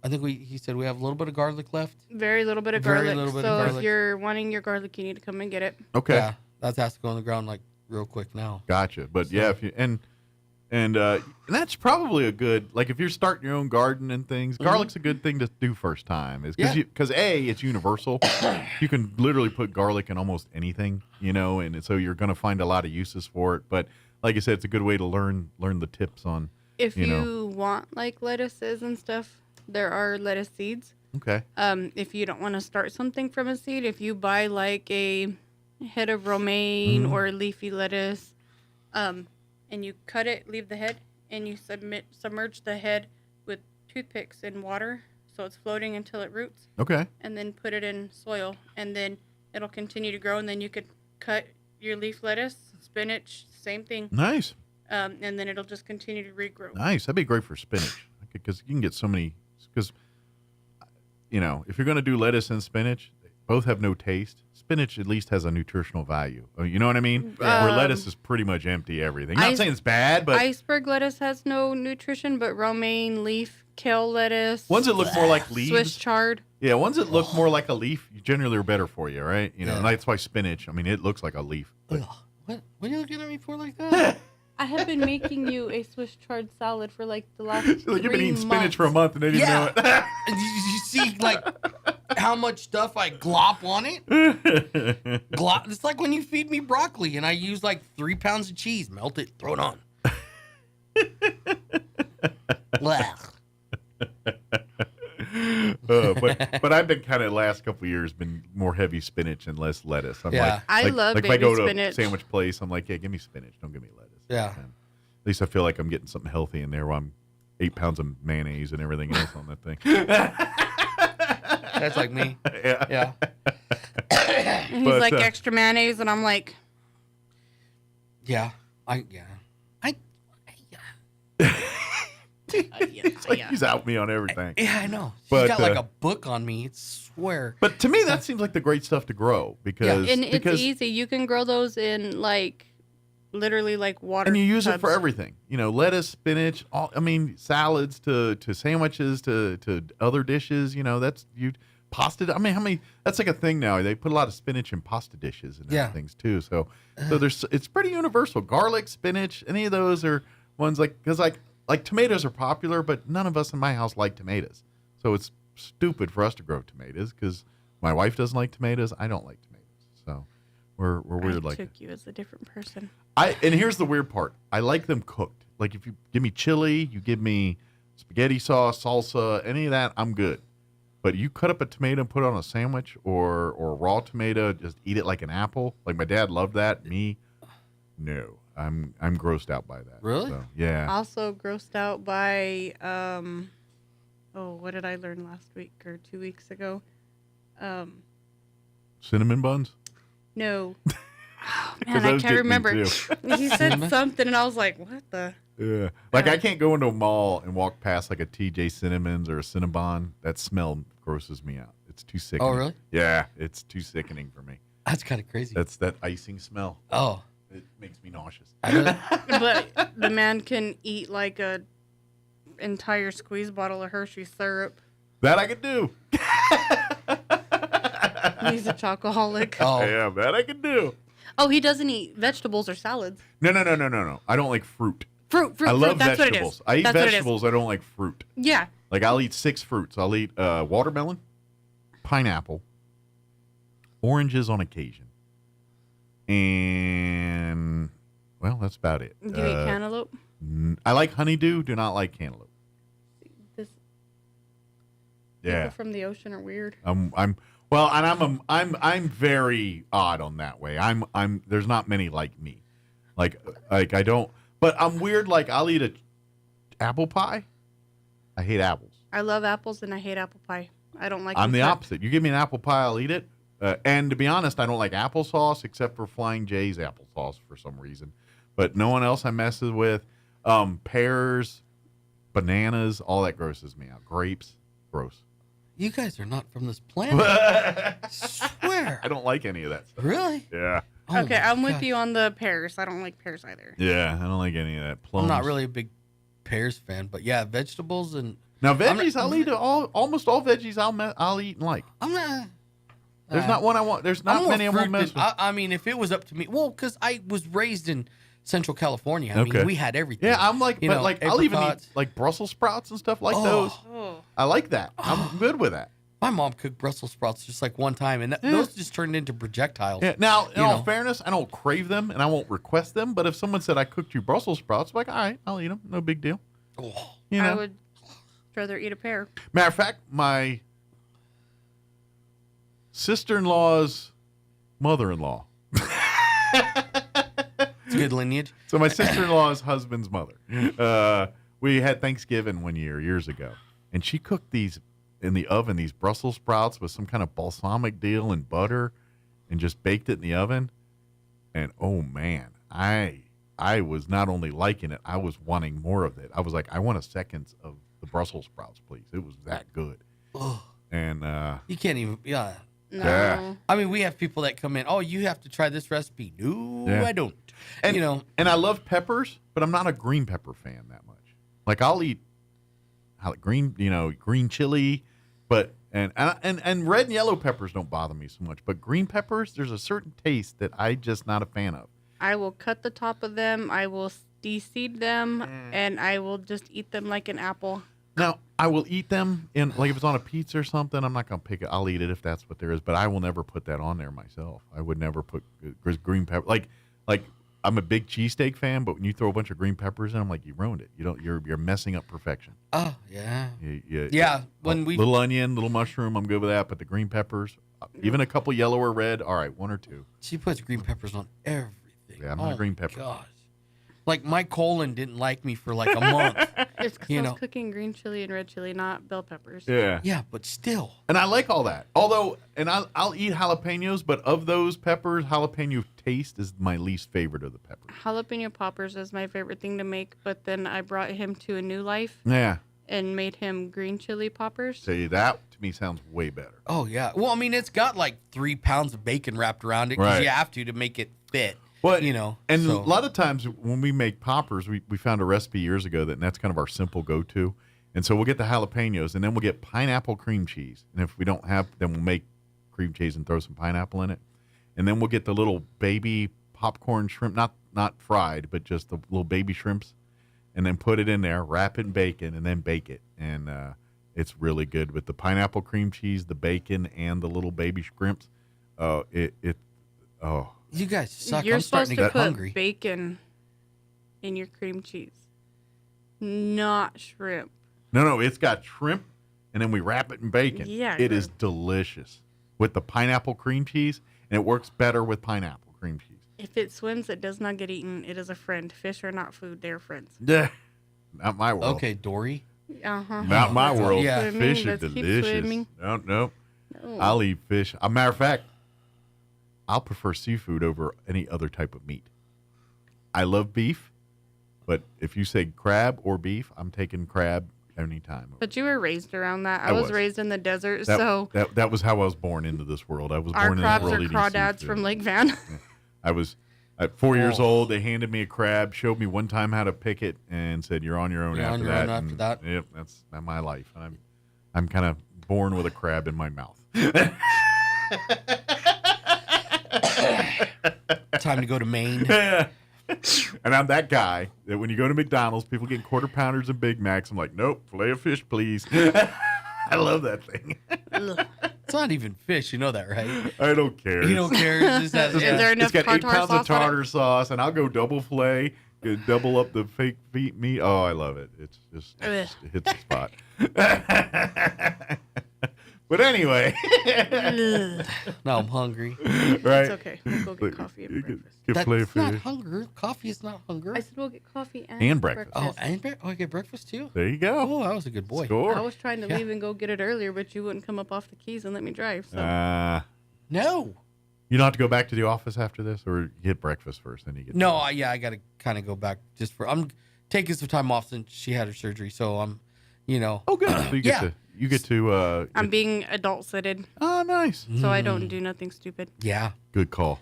I think he said we have a little bit of garlic left. Very little bit of Very garlic. little bit of so garlic. if you're wanting your garlic, you need to come and get it. Okay. Yeah. That has to go on the ground like real quick now. Gotcha. But yeah, if you and that's probably a good, like if you're starting your own garden and things, garlic's a good thing to do first time, is because it's universal. You can literally put garlic in almost anything, and so you're going to find a lot of uses for it. But like I said, it's a good way to learn the tips on. If you want like lettuces and stuff, there are lettuce seeds. Okay. If you don't want to start something from a seed, if you buy like a head of romaine or leafy lettuce, and you cut it, leave the head, and you submerge the head with toothpicks in water so it's floating until it roots. Okay. And then put it in soil, and then it'll continue to grow, and then you could cut your leaf lettuce, spinach, same thing. Nice. And then it'll just continue to regrow. Nice. That'd be great for spinach, because you can get so many. Because if you're going to do lettuce and spinach, they both have no taste. Spinach at least has a nutritional value. You know what I mean? Where lettuce is pretty much empty everything. Not saying it's bad, but iceberg lettuce has no nutrition, but romaine, leaf, kale lettuce, ones that look more like leaves, Swiss chard. Yeah, ones that look more like a leaf generally are better for you, right? And that's why spinach. I mean, it looks like a leaf. But... What are you looking at me for like that? I have been making you a Swiss chard salad for like the last 3 months. You've been eating spinach for a month and they didn't know it. You see, like, how much stuff I glop on it? It's like when you feed me broccoli and I use like 3 pounds of cheese, melt it, throw it on. But I've been kind of last couple of years been more heavy spinach and less lettuce. I'm I love if I go to spinach. a sandwich place, I'm like, yeah, give me spinach, don't give me lettuce. Yeah. And at least I feel like I'm getting something healthy in there while I'm 8 pounds of mayonnaise and everything else on that thing. That's like me. Yeah. And he's like extra mayonnaise, and I'm like, He's out me on everything. Yeah, I know. But, He's got like a book on me. It's swear. But to me, that seems like the great stuff to grow because it's easy. You can grow those in like literally like water. And you use it tubs. for everything. Lettuce, spinach, salads to sandwiches to other dishes. Pasta. I mean, how many? That's like a thing now. They put a lot of spinach in pasta dishes and other things too. So it's pretty universal. Garlic, spinach, any of those are ones because tomatoes are popular, but none of us in my house like tomatoes. So it's stupid for us to grow tomatoes because my wife doesn't like tomatoes. I don't like tomatoes. So we're weird like that. I took you as a different person. And here's the weird part. I like them cooked. Like if you give me chili, you give me spaghetti sauce, salsa, any of that, I'm good. But you cut up a tomato and put it on a sandwich or raw tomato, just eat it like an apple. Like my dad loved that. Me, no. I'm grossed out by that. Really? So, yeah. Also grossed out by what did I learn last week or 2 weeks ago? Cinnamon buns? No. Oh, man, I can't remember. He said something, and I was like, what the? Yeah. Like, I can't go into a mall and walk past, like, a TJ Cinnamons or a Cinnabon. That smell grosses me out. It's too sickening. Oh, really? Yeah, it's too sickening for me. That's kind of crazy. That's that icing smell. Oh. It makes me nauseous. But the man can eat, like, a entire squeeze bottle of Hershey syrup. That I can do. He's a chocoholic. Oh, yeah, that I can do. Oh, he doesn't eat vegetables or salads. No. I don't like fruit. Fruit. I love that's vegetables. What it is. I eat that's vegetables. I don't like fruit. Yeah. Like I'll eat 6 fruits. I'll eat watermelon, pineapple, oranges on occasion, and well, that's about it. Do you eat cantaloupe? I like honeydew. Do not like cantaloupe. People from the ocean are weird. Well, and I'm very odd on that way. I'm there's not many like me. Like I don't, but I'm weird. Like I'll eat a apple pie. I hate apples. I love apples and I hate apple pie. I don't like. I'm the opposite. You give me an apple pie, I'll eat it. And to be honest, I don't like applesauce except for Flying J's applesauce for some reason. But no one else I messes with. Pears, bananas, all that grosses me out. Grapes, gross. You guys are not from this planet. I swear. I don't like any of that stuff. Really? Yeah. Oh okay, I'm with you on the pears. I don't like pears either. Yeah, I don't like any of that. Plums. I'm not really a big pears fan, but yeah, vegetables and now veggies. I'll eat almost all veggies. I'll eat and like. I'm not. There's not one I want. There's not many I won't mess with. I mean, if it was up to me, well, because I was raised in Central California. I mean, we had everything. Yeah, I'm like, I'll even eat like Brussels sprouts and stuff like those. Oh. I like that. I'm good with that. My mom cooked Brussels sprouts just like one time, and those just turned into projectiles. Yeah. Now, in all fairness, I don't crave them, and I won't request them. But if someone said I cooked you Brussels sprouts, I'm like, all right, I'll eat them. No big deal. Oh. I would rather eat a pear. Matter of fact, my sister-in-law's mother-in-law. It's a good lineage. So my sister-in-law's husband's mother. We had Thanksgiving one years ago, and she cooked these in the oven, these Brussels sprouts with some kind of balsamic deal and butter, and just baked it in the oven. And oh man, I was not only liking it, I was wanting more of it. I was like, I want a second of the Brussels sprouts, please. It was that good. Ugh. And you can't even. Yeah. No. Yeah. I mean, we have people that come in. Oh, you have to try this recipe. No, I don't. And and I love peppers, but I'm not a green pepper fan that much. Like I'll eat green chili, but and red and yellow peppers don't bother me so much. But green peppers, there's a certain taste that I'm just not a fan of. I will cut the top of them. I will de-seed them, and I will just eat them like an apple. Now, I will eat them in, like, if it's on a pizza or something, I'm not going to pick it. I'll eat it if that's what there is, but I will never put that on there myself. I would never put green pepper. Like I'm a big cheesesteak fan, but when you throw a bunch of green peppers in, I'm like, you ruined it. You're messing up perfection. Oh, yeah. Yeah. Little onion, little mushroom, I'm good with that, but the green peppers, even a couple yellow or red, all right, 1 or 2. She puts green peppers on everything. Yeah, I'm not a green pepper. Gosh. Like, my colon didn't like me for like a month. It's because I was cooking green chili and red chili, not bell peppers. Yeah. Yeah, but still. And I like all that. Although, and I'll eat jalapenos, but of those peppers, jalapeno taste is my least favorite of the peppers. Jalapeno poppers is my favorite thing to make, but then I brought him to a new life. Yeah. And made him green chili poppers. See, that to me sounds way better. Oh, yeah. Well, I mean, it's got like 3 pounds of bacon wrapped around it because you have to make it fit. Well, and so. a lot of times when we make poppers, we found a recipe years ago and that's kind of our simple go-to. And so we'll get the jalapenos, and then we'll get pineapple cream cheese. And if we don't have, then we'll make cream cheese and throw some pineapple in it. And then we'll get the little baby popcorn shrimp, not fried, but just the little baby shrimps, and then put it in there, wrap it in bacon, and then bake it. And it's really good with the pineapple cream cheese, the bacon, and the little baby shrimps. You guys suck. You're I'm supposed starting to to get put hungry. bacon in your cream cheese, not shrimp. No, it's got shrimp, and then we wrap it in bacon. Yeah, it is delicious with the pineapple cream cheese, and it works better with pineapple cream cheese. If it swims, it does not get eaten. It is a friend. Fish are not food; they're friends. Yeah, not my world. Okay, Dory. Not my world. Yeah. Fish are Let's keep delicious. swimming. No. I'll eat fish. A matter of fact, I'll prefer seafood over any other type of meat. I love beef, but if you say crab or beef, I'm taking crab anytime. But you were raised around that. I was raised in the desert, so that was how I was born into this world. I was our born in crabs the world are eating crawdads seafood. from Lake Van. I was at 4 years old. They handed me a crab, showed me one time how to pick it, and said, "You're on your own after that." Yep, that's my life. And I'm kind of born with a crab in my mouth. Time to go to Maine. And I'm that guy that when you go to McDonald's, people get quarter pounders and Big Macs. I'm like, nope, fillet of fish, please. I love that thing. It's not even fish. You know that, right? I don't care. You don't care. It's just Is there enough It's got 8 tartar pounds sauce of tartar sauce, and I'll go double fillet, double up the fake feet meat. Oh, I love it. It's just it hits the spot. But anyway. Now I'm hungry. Right? It's okay. We'll go get coffee and breakfast. That's not hunger. Coffee is not hunger. I said we'll get coffee And breakfast. Oh, and I get breakfast too? There you go. Oh, I was a good boy. Score. I was trying to leave and go get it earlier, but you wouldn't come up off the keys and let me drive. So. No. You don't have to go back to the office after this, or you get breakfast first, then you get. No, I got to kind of go back I'm taking some time off since she had her surgery, so I'm, Oh, good. So you get to. I'm being adult-sitted. Oh, nice. So I don't do nothing stupid. Yeah. Good call.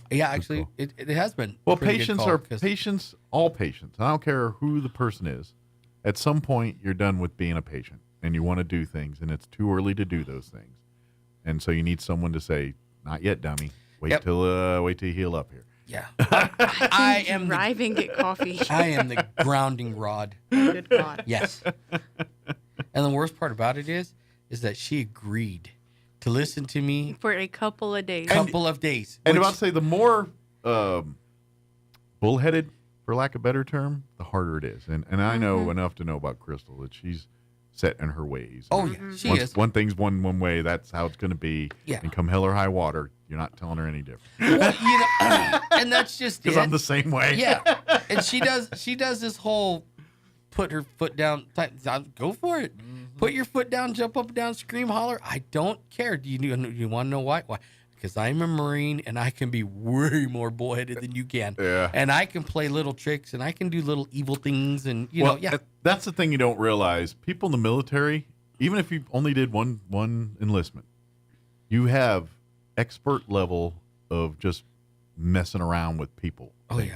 Yeah, actually, it has been. Well, a pretty good patients call, are 'cause- patients. All patients. I don't care who the person is. At some point, you're done with being a patient, and you want to do things, and it's too early to do those things, and so you need someone to say, "Not yet, dummy. Wait till you heal up here." Yeah. I am drive and get coffee. I am the grounding rod. Good God. Yes. And the worst part about it is that she agreed to listen to me For a couple of days. And about to say, the more bullheaded, for lack of a better term, the harder it is. And I know enough to know about Crystal that she's set in her ways. Oh, yeah. She is. One thing's one way, that's how it's going to be. Yeah. And come hell or high water, you're not telling her any different. Well, and that's just Because I'm the same way. Yeah. And she does this whole put her foot down. Go for it. Put your foot down, jump up and down, scream, holler. I don't care. Do you want to know why? Why? Because I'm a Marine and I can be way more bullheaded than you can. Yeah. And I can play little tricks and I can do little evil things and That's the thing you don't realize. People in the military, even if you only did one enlistment, you have expert level of just messing around with people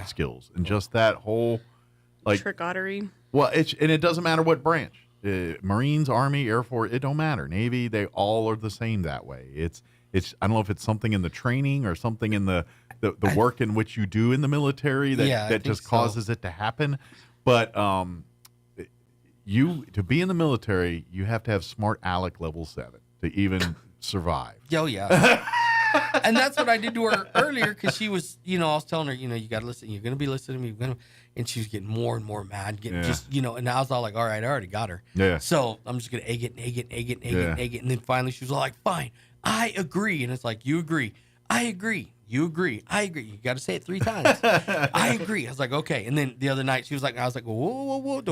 skills. And just that whole Trickery. Well, it doesn't matter what branch. Marines, Army, Air Force, it don't matter. Navy, they all are the same that way. It's I don't know if it's something in the training or something in the work in which you do in the military that just causes it to happen. But to be in the military, you have to have smart Alec level 7 to even survive. Oh, yeah. And that's what I did to her earlier because she was, I was telling her, you got to listen. You're going to be listening to me. And she was getting more and more mad. And I was all like, all right, I already got her. Yeah. So I'm just going to egg it. And then finally she was all like, fine, I agree. And it's like, you agree. I agree. You agree. I agree. You got to say it 3 times. I agree. I was like, okay. And then the other night she was like, I was like, whoa.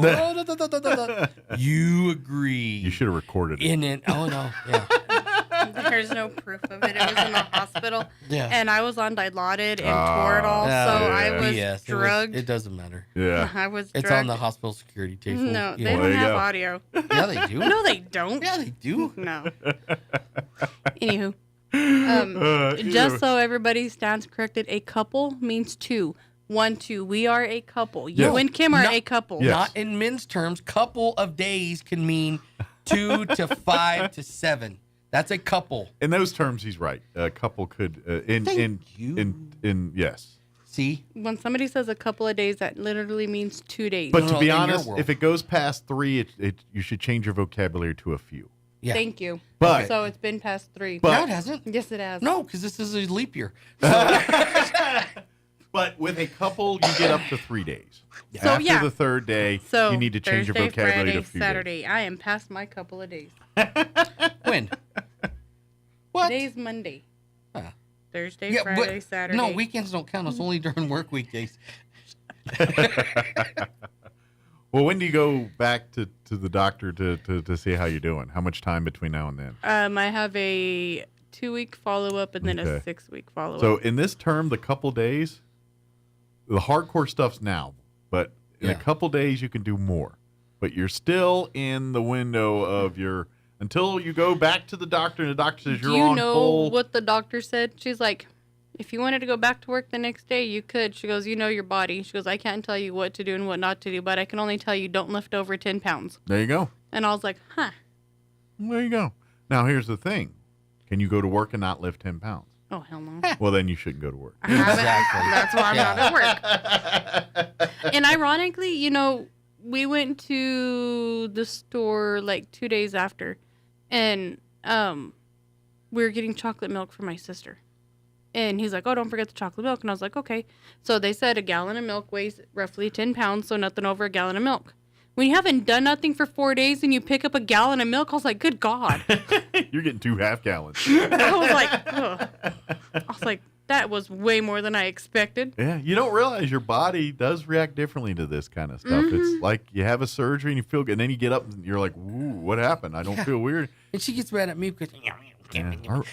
You agree. You should have recorded it. And then, oh no. Yeah. There's no proof of it. It was in the hospital. Yeah. And I was on Dilaudid and Toradol, so I was drugged. It doesn't matter. Yeah. I was drugged. It's on the hospital security table. No, they don't have audio. Yeah, they do. No, they don't. Yeah, they do. No. Anywho. Just so everybody stands corrected, a couple means two. 1, 2. We are a couple. You and Kim are a couple. Yes. Not in men's terms. Couple of days can mean 2 to 5 to 7. That's a couple. In those terms, he's right. A couple could in yes. See? When somebody says a couple of days, that literally means 2 days. But to be honest, if it goes past 3, you should change your vocabulary to a few. Yeah. Thank you. But so it's been past 3. No, it hasn't. Yes, it has. No, because this is a leap year. But with a couple, you get up to 3 days. So, After the third day, so you need to change Thursday, your vocabulary Friday, to a few Saturday. days. I am past my couple of days. When? What? Today's Monday. Thursday, Yeah, Friday, but Saturday. no, weekends don't count. It's only during work weekdays. Well, when do you go back to the doctor to see how you're doing? How much time between now and then? I have a 2-week follow-up and then a 6-week follow-up. So in this term, the couple days, the hardcore stuff's now, but in a couple days you can do more. But you're still in the window of your until you go back to the doctor and the doctor says you're on full. What the doctor said? She's like, if you wanted to go back to work the next day, you could. She goes, you know your body. She goes, I can't tell you what to do and what not to do, but I can only tell you don't lift over 10 pounds. There you go. And I was like, huh. There you go. Now here's the thing. Can you go to work and not lift 10 pounds? Oh, hell no. Well, then you shouldn't go to work. Exactly. That's why I'm not at work. And ironically, you know, we went to the store like 2 days after, and we were getting chocolate milk for my sister. And he's like, oh, don't forget the chocolate milk. And I was like, okay. So they said a gallon of milk weighs roughly 10 pounds, so nothing over a gallon of milk. When you haven't done nothing for 4 days and you pick up a gallon of milk, I was like, good God. You're getting 2 half gallons. I was like, ugh. I was like, that was way more than I expected. Yeah, you don't realize your body does react differently to this kind of stuff. Mm-hmm. It's like you have a surgery and you feel good, and then you get up and you're like, "Ooh, what happened? I don't feel weird." And she gets mad at me because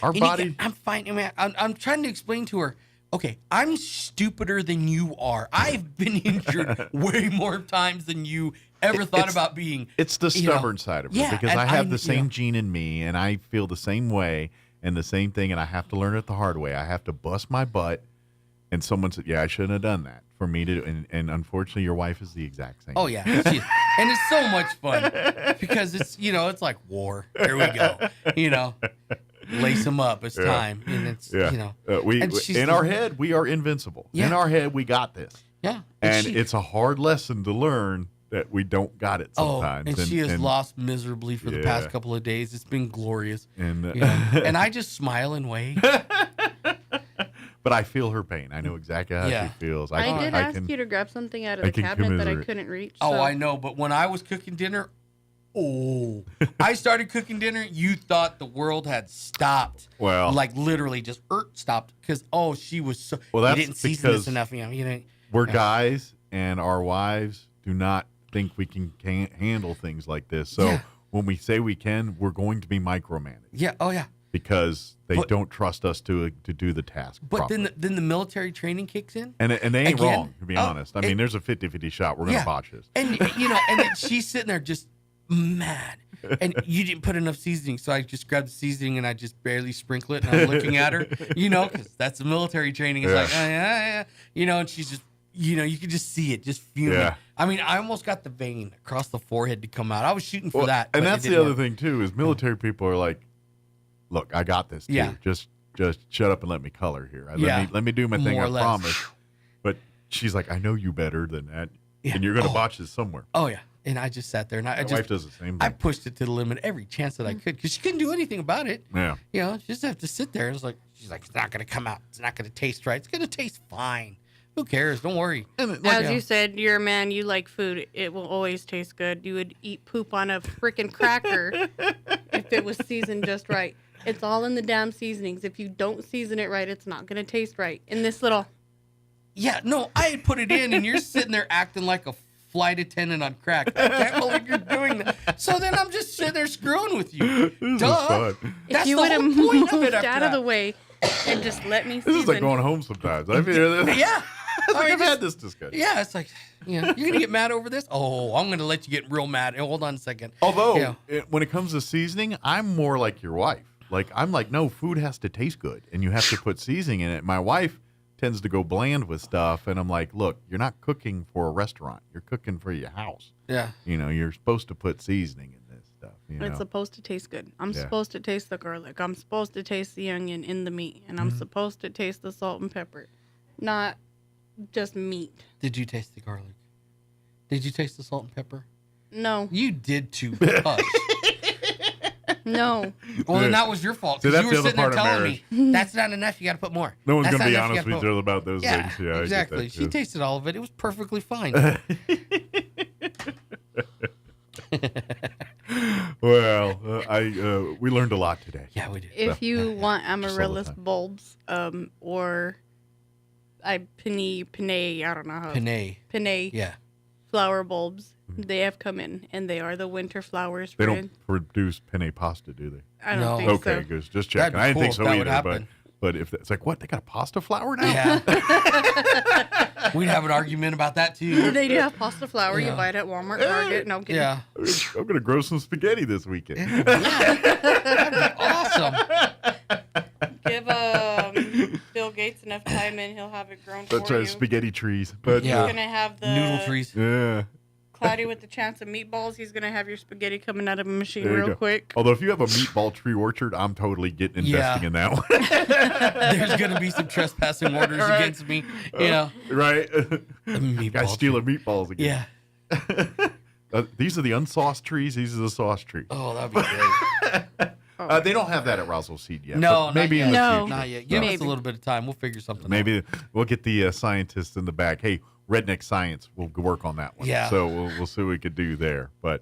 our body. I'm fine. I'm trying to explain to her. Okay, I'm stupider than you are. I've been injured way more times than you ever thought about being. It's the stubborn side of it because I have the same you know, gene in me, and I feel the same way and the same thing, and I have to learn it the hard way. I have to bust my butt, and someone said, "Yeah, I shouldn't have done that for me to." And unfortunately, your wife is the exact same. Oh yeah, and it's so much fun because it's it's like war. Here we go, lace them up. It's time, and it's in our head we are invincible. Yeah. In our head we got this. Yeah, and it's a hard lesson to learn that we don't got it sometimes. And she has lost miserably for the past couple of days. It's been glorious, and and I just smile and wave. But I feel her pain. I know exactly how she feels. I did ask you to grab something out of the cabinet that I couldn't reach. Oh, I know. But when I was cooking dinner, I started cooking dinner. You thought the world had stopped. Well, like literally just stopped because she was so. Well, that's you didn't season this enough. We're guys, and our wives do not think we can handle things like this. So when we say we can, we're going to be micromanaged. Yeah. Oh yeah. Because they don't trust us to do the task. But properly. then the military training kicks in. And they ain't wrong, to be honest. I mean, there's a 50-50 shot we're going to botch this. And and then she's sitting there just mad. And you didn't put enough seasoning, so I just grabbed the seasoning and I just barely sprinkle it. And I'm looking at her, because that's the military training. It's like, and she's just, you could just see it, just fuming. Yeah. I mean, I almost got the vein across the forehead to come out. I was shooting for that. And that's the other thing too, is military people are like, look, I got this too. Yeah. Just shut up and let me color here. Let me do my thing, I promise. But she's like, I know you better than that. Yeah. And you're going to botch this somewhere. Oh, yeah. And I just sat there. And my wife does the same thing. I pushed it to the limit every chance that I could because she couldn't do anything about it. Yeah. She just have to sit there. She's like, it's not going to come out. It's not going to taste right. It's going to taste fine. Who cares? Don't worry. As you said, you're a man. You like food. It will always taste good. You would eat poop on a freaking cracker if it was seasoned just right. It's all in the damn seasonings. If you don't season it right, it's not going to taste right. In this little... Yeah, no, I had put it in, and you're sitting there acting like a flight attendant on crack. I can't believe you're doing that. So then I'm just sitting there screwing with you. Duh. If you would have moved out of the way and just let me season... This is like going home sometimes. I feel Yeah. I've had this discussion. Yeah, it's like, you're going to get mad over this? Oh, I'm going to let you get real mad. Hold on a second. Although, when it comes to seasoning, I'm more like your wife. Like, I'm like, no, food has to taste good, and you have to put seasoning in it. My wife tends to go bland with stuff, and I'm like, look, you're not cooking for a restaurant. You're cooking for your house. Yeah. You know, you're supposed to put seasoning in this stuff. You know? It's supposed to taste good. I'm supposed to taste the garlic. I'm supposed to taste the onion in the meat, and I'm supposed to taste the salt and pepper, not just meat. Did you taste the garlic? Did you taste the salt and pepper? No. You did too. Hush. No. Well, then that was your fault. See, Because that's you were the sitting other there part of telling me, that's not enough. You got to put more. No one's That's going to not be enough, honest with you about those things. Yeah, exactly. I get that, She tasted all of it. It was perfectly fine. Well, we learned a lot today. Yeah, we did. If you want all the amaryllis time. bulbs, or penne, I don't know how. Penne. Yeah. Flower bulbs, they have come in, and they are the winter flowers. They don't produce penne pasta, do they? I don't think so. Okay, good. Just checking. That'd be I didn't think cool so if that would either. happen. But if it's like, what? They got a pasta flour now? Yeah. We'd have an argument about that too. They do have pasta flour. You buy it at Walmart, Target. No kidding. Yeah. I'm going to grow some spaghetti this weekend. Awesome. Give Bill Gates enough time, and he'll have it grown That's for right, you. spaghetti trees. But He's gonna have the noodle trees. Yeah. Cloudy with the chance of meatballs. He's gonna have your spaghetti coming out of a machine There you real go. quick. Although if you have a meatball tree orchard, I'm totally investing in that one. There's going to be some trespassing orders against me. Yeah. Right. Meatball Guys stealing meatballs again. Yeah. These are the unsauced trees. These are the sauce trees. Oh, that'd be great. They don't have that at Roswell Seed yet. No, but maybe not in yet. the No, future. not yet. Give us a little bit of time. We'll figure something out. Maybe we'll get the scientists in the back. Hey, Redneck Science, we'll work on that one. Yeah. So we'll see what we could do there. But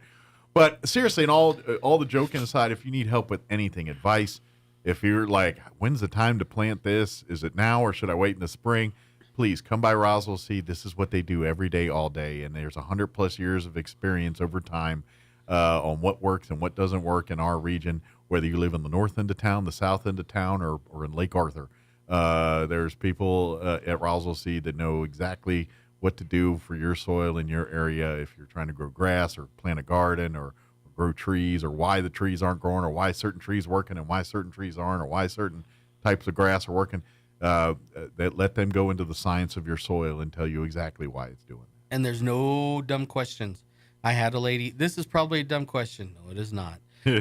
seriously, and all the joking aside, if you need help with anything, advice, if you're like, when's the time to plant this? Is it now or should I wait in the spring? Please come by Roswell Seed. This is what they do every day, all day, and there's 100+ years of experience over time on what works and what doesn't work in our region. Whether you live in the north end of town, the south end of town, or in Lake Arthur, there's people at Roswell Seed that know exactly what to do for your soil in your area if you're trying to grow grass or plant a garden or grow trees, or why the trees aren't growing, or why certain trees are working and why certain trees aren't, or why certain types of grass are working. That let them go into the science of your soil and tell you exactly why it's doing that. And there's no dumb questions. I had a lady. This is probably a dumb question. No, it is not.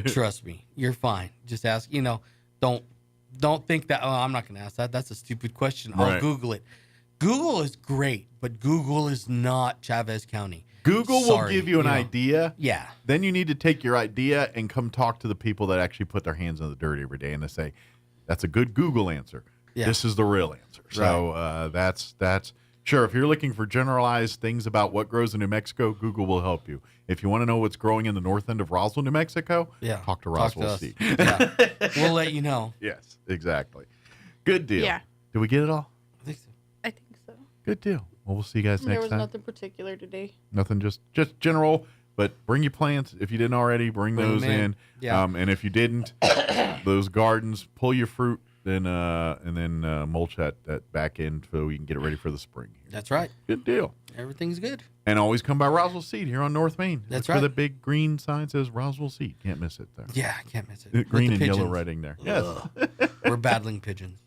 Trust me, you're fine. Just ask. Don't think that. Oh, I'm not going to ask that. That's a stupid question. I'll Right. Google it. Google is great, but Google is not Chavez County. Google will Sorry, give you an idea. Yeah. Then you need to take your idea and come talk to the people that actually put their hands in the dirt every day, and they say, "That's a good Google answer. Yeah. This is the real answer." So that's sure. If you're looking for generalized things about what grows in New Mexico, Google will help you. If you want to know what's growing in the north end of Roswell, New Mexico, talk to Roswell us. Seed. Yeah. We'll let you know. Yes, exactly. Good deal. Yeah. Did we get it all? I think so. Good deal. Well, we'll see you guys There next was time. nothing particular today. Nothing, just general. But bring your plants if you didn't already. Bring those them in. in. Yeah. And if you didn't, those gardens, pull your fruit, and then mulch that back in so you can get it ready for the spring. That's right. Good deal. Everything's good. And always come by Roswell Seed here on North Main. That's Look for right. the big green sign says Roswell Seed. Can't miss it there. Yeah, I can't miss it. Green With and the yellow pigeons. writing there. Yes. We're battling pigeons.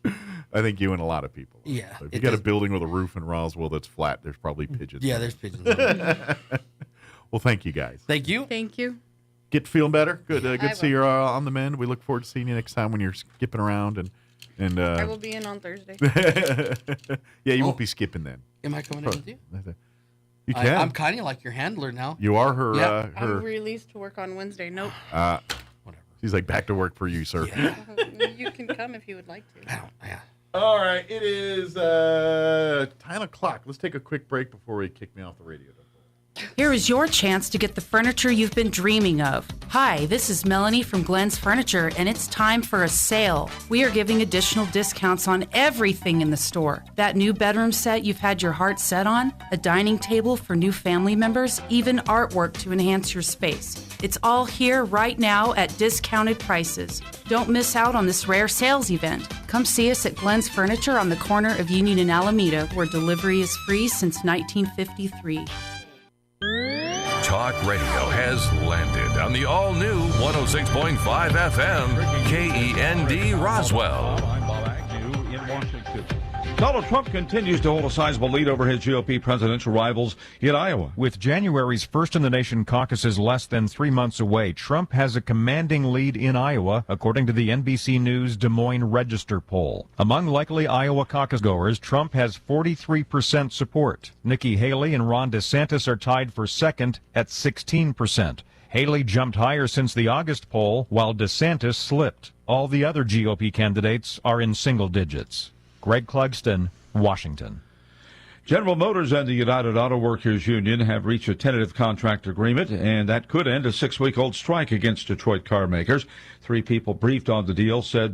I think you and a lot of people. Yeah. So if you got a building with a roof in Roswell that's flat, there's probably pigeons. Yeah, there's pigeons. Well, thank you guys. Thank you. Thank you. Get feeling better. Good. Good I to see you're on the mend. We look forward to seeing you next time when you're skipping around and. I will be in on Thursday. Yeah, you won't be skipping then. Am I coming in with you? You can. I'm kind of like your handler now. You are her. Yeah. I'm released to work on Wednesday. Nope. Whatever. She's like back to work for you, sir. You can come if you would like to. All right, it is 10 o'clock. Let's take a quick break before he kick me off the radio. Here is your chance to get the furniture you've been dreaming of. Hi, this is Melanie from Glenn's Furniture, and it's time for a sale. We are giving additional discounts on everything in the store. That new bedroom set you've had your heart set on, a dining table for new family members, even artwork to enhance your space. It's all here right now at discounted prices. Don't miss out on this rare sales event. Come see us at Glenn's Furniture on the corner of Union and Alameda, where delivery is free since 1953. Talk radio has landed on the all-new 106.5 FM, KENG WMD Roswell. I'm Bob Agnew in Washington. Donald Trump continues to hold a sizable lead over his GOP presidential rivals in Iowa. With January's first-in-the-nation caucuses less than 3 months away, Trump has a commanding lead in Iowa, according to the NBC News Des Moines Register poll. Among likely Iowa caucus goers, Trump has 43% support. Nikki Haley and Ron DeSantis are tied for second at 16%. Haley jumped higher since the August poll, while DeSantis slipped. All the other GOP candidates are in single digits. Greg Clugston, Washington. General Motors and the United Auto Workers Union have reached a tentative contract agreement, and that could end a 6-week-old strike against Detroit car makers. 3 people briefed on the deal said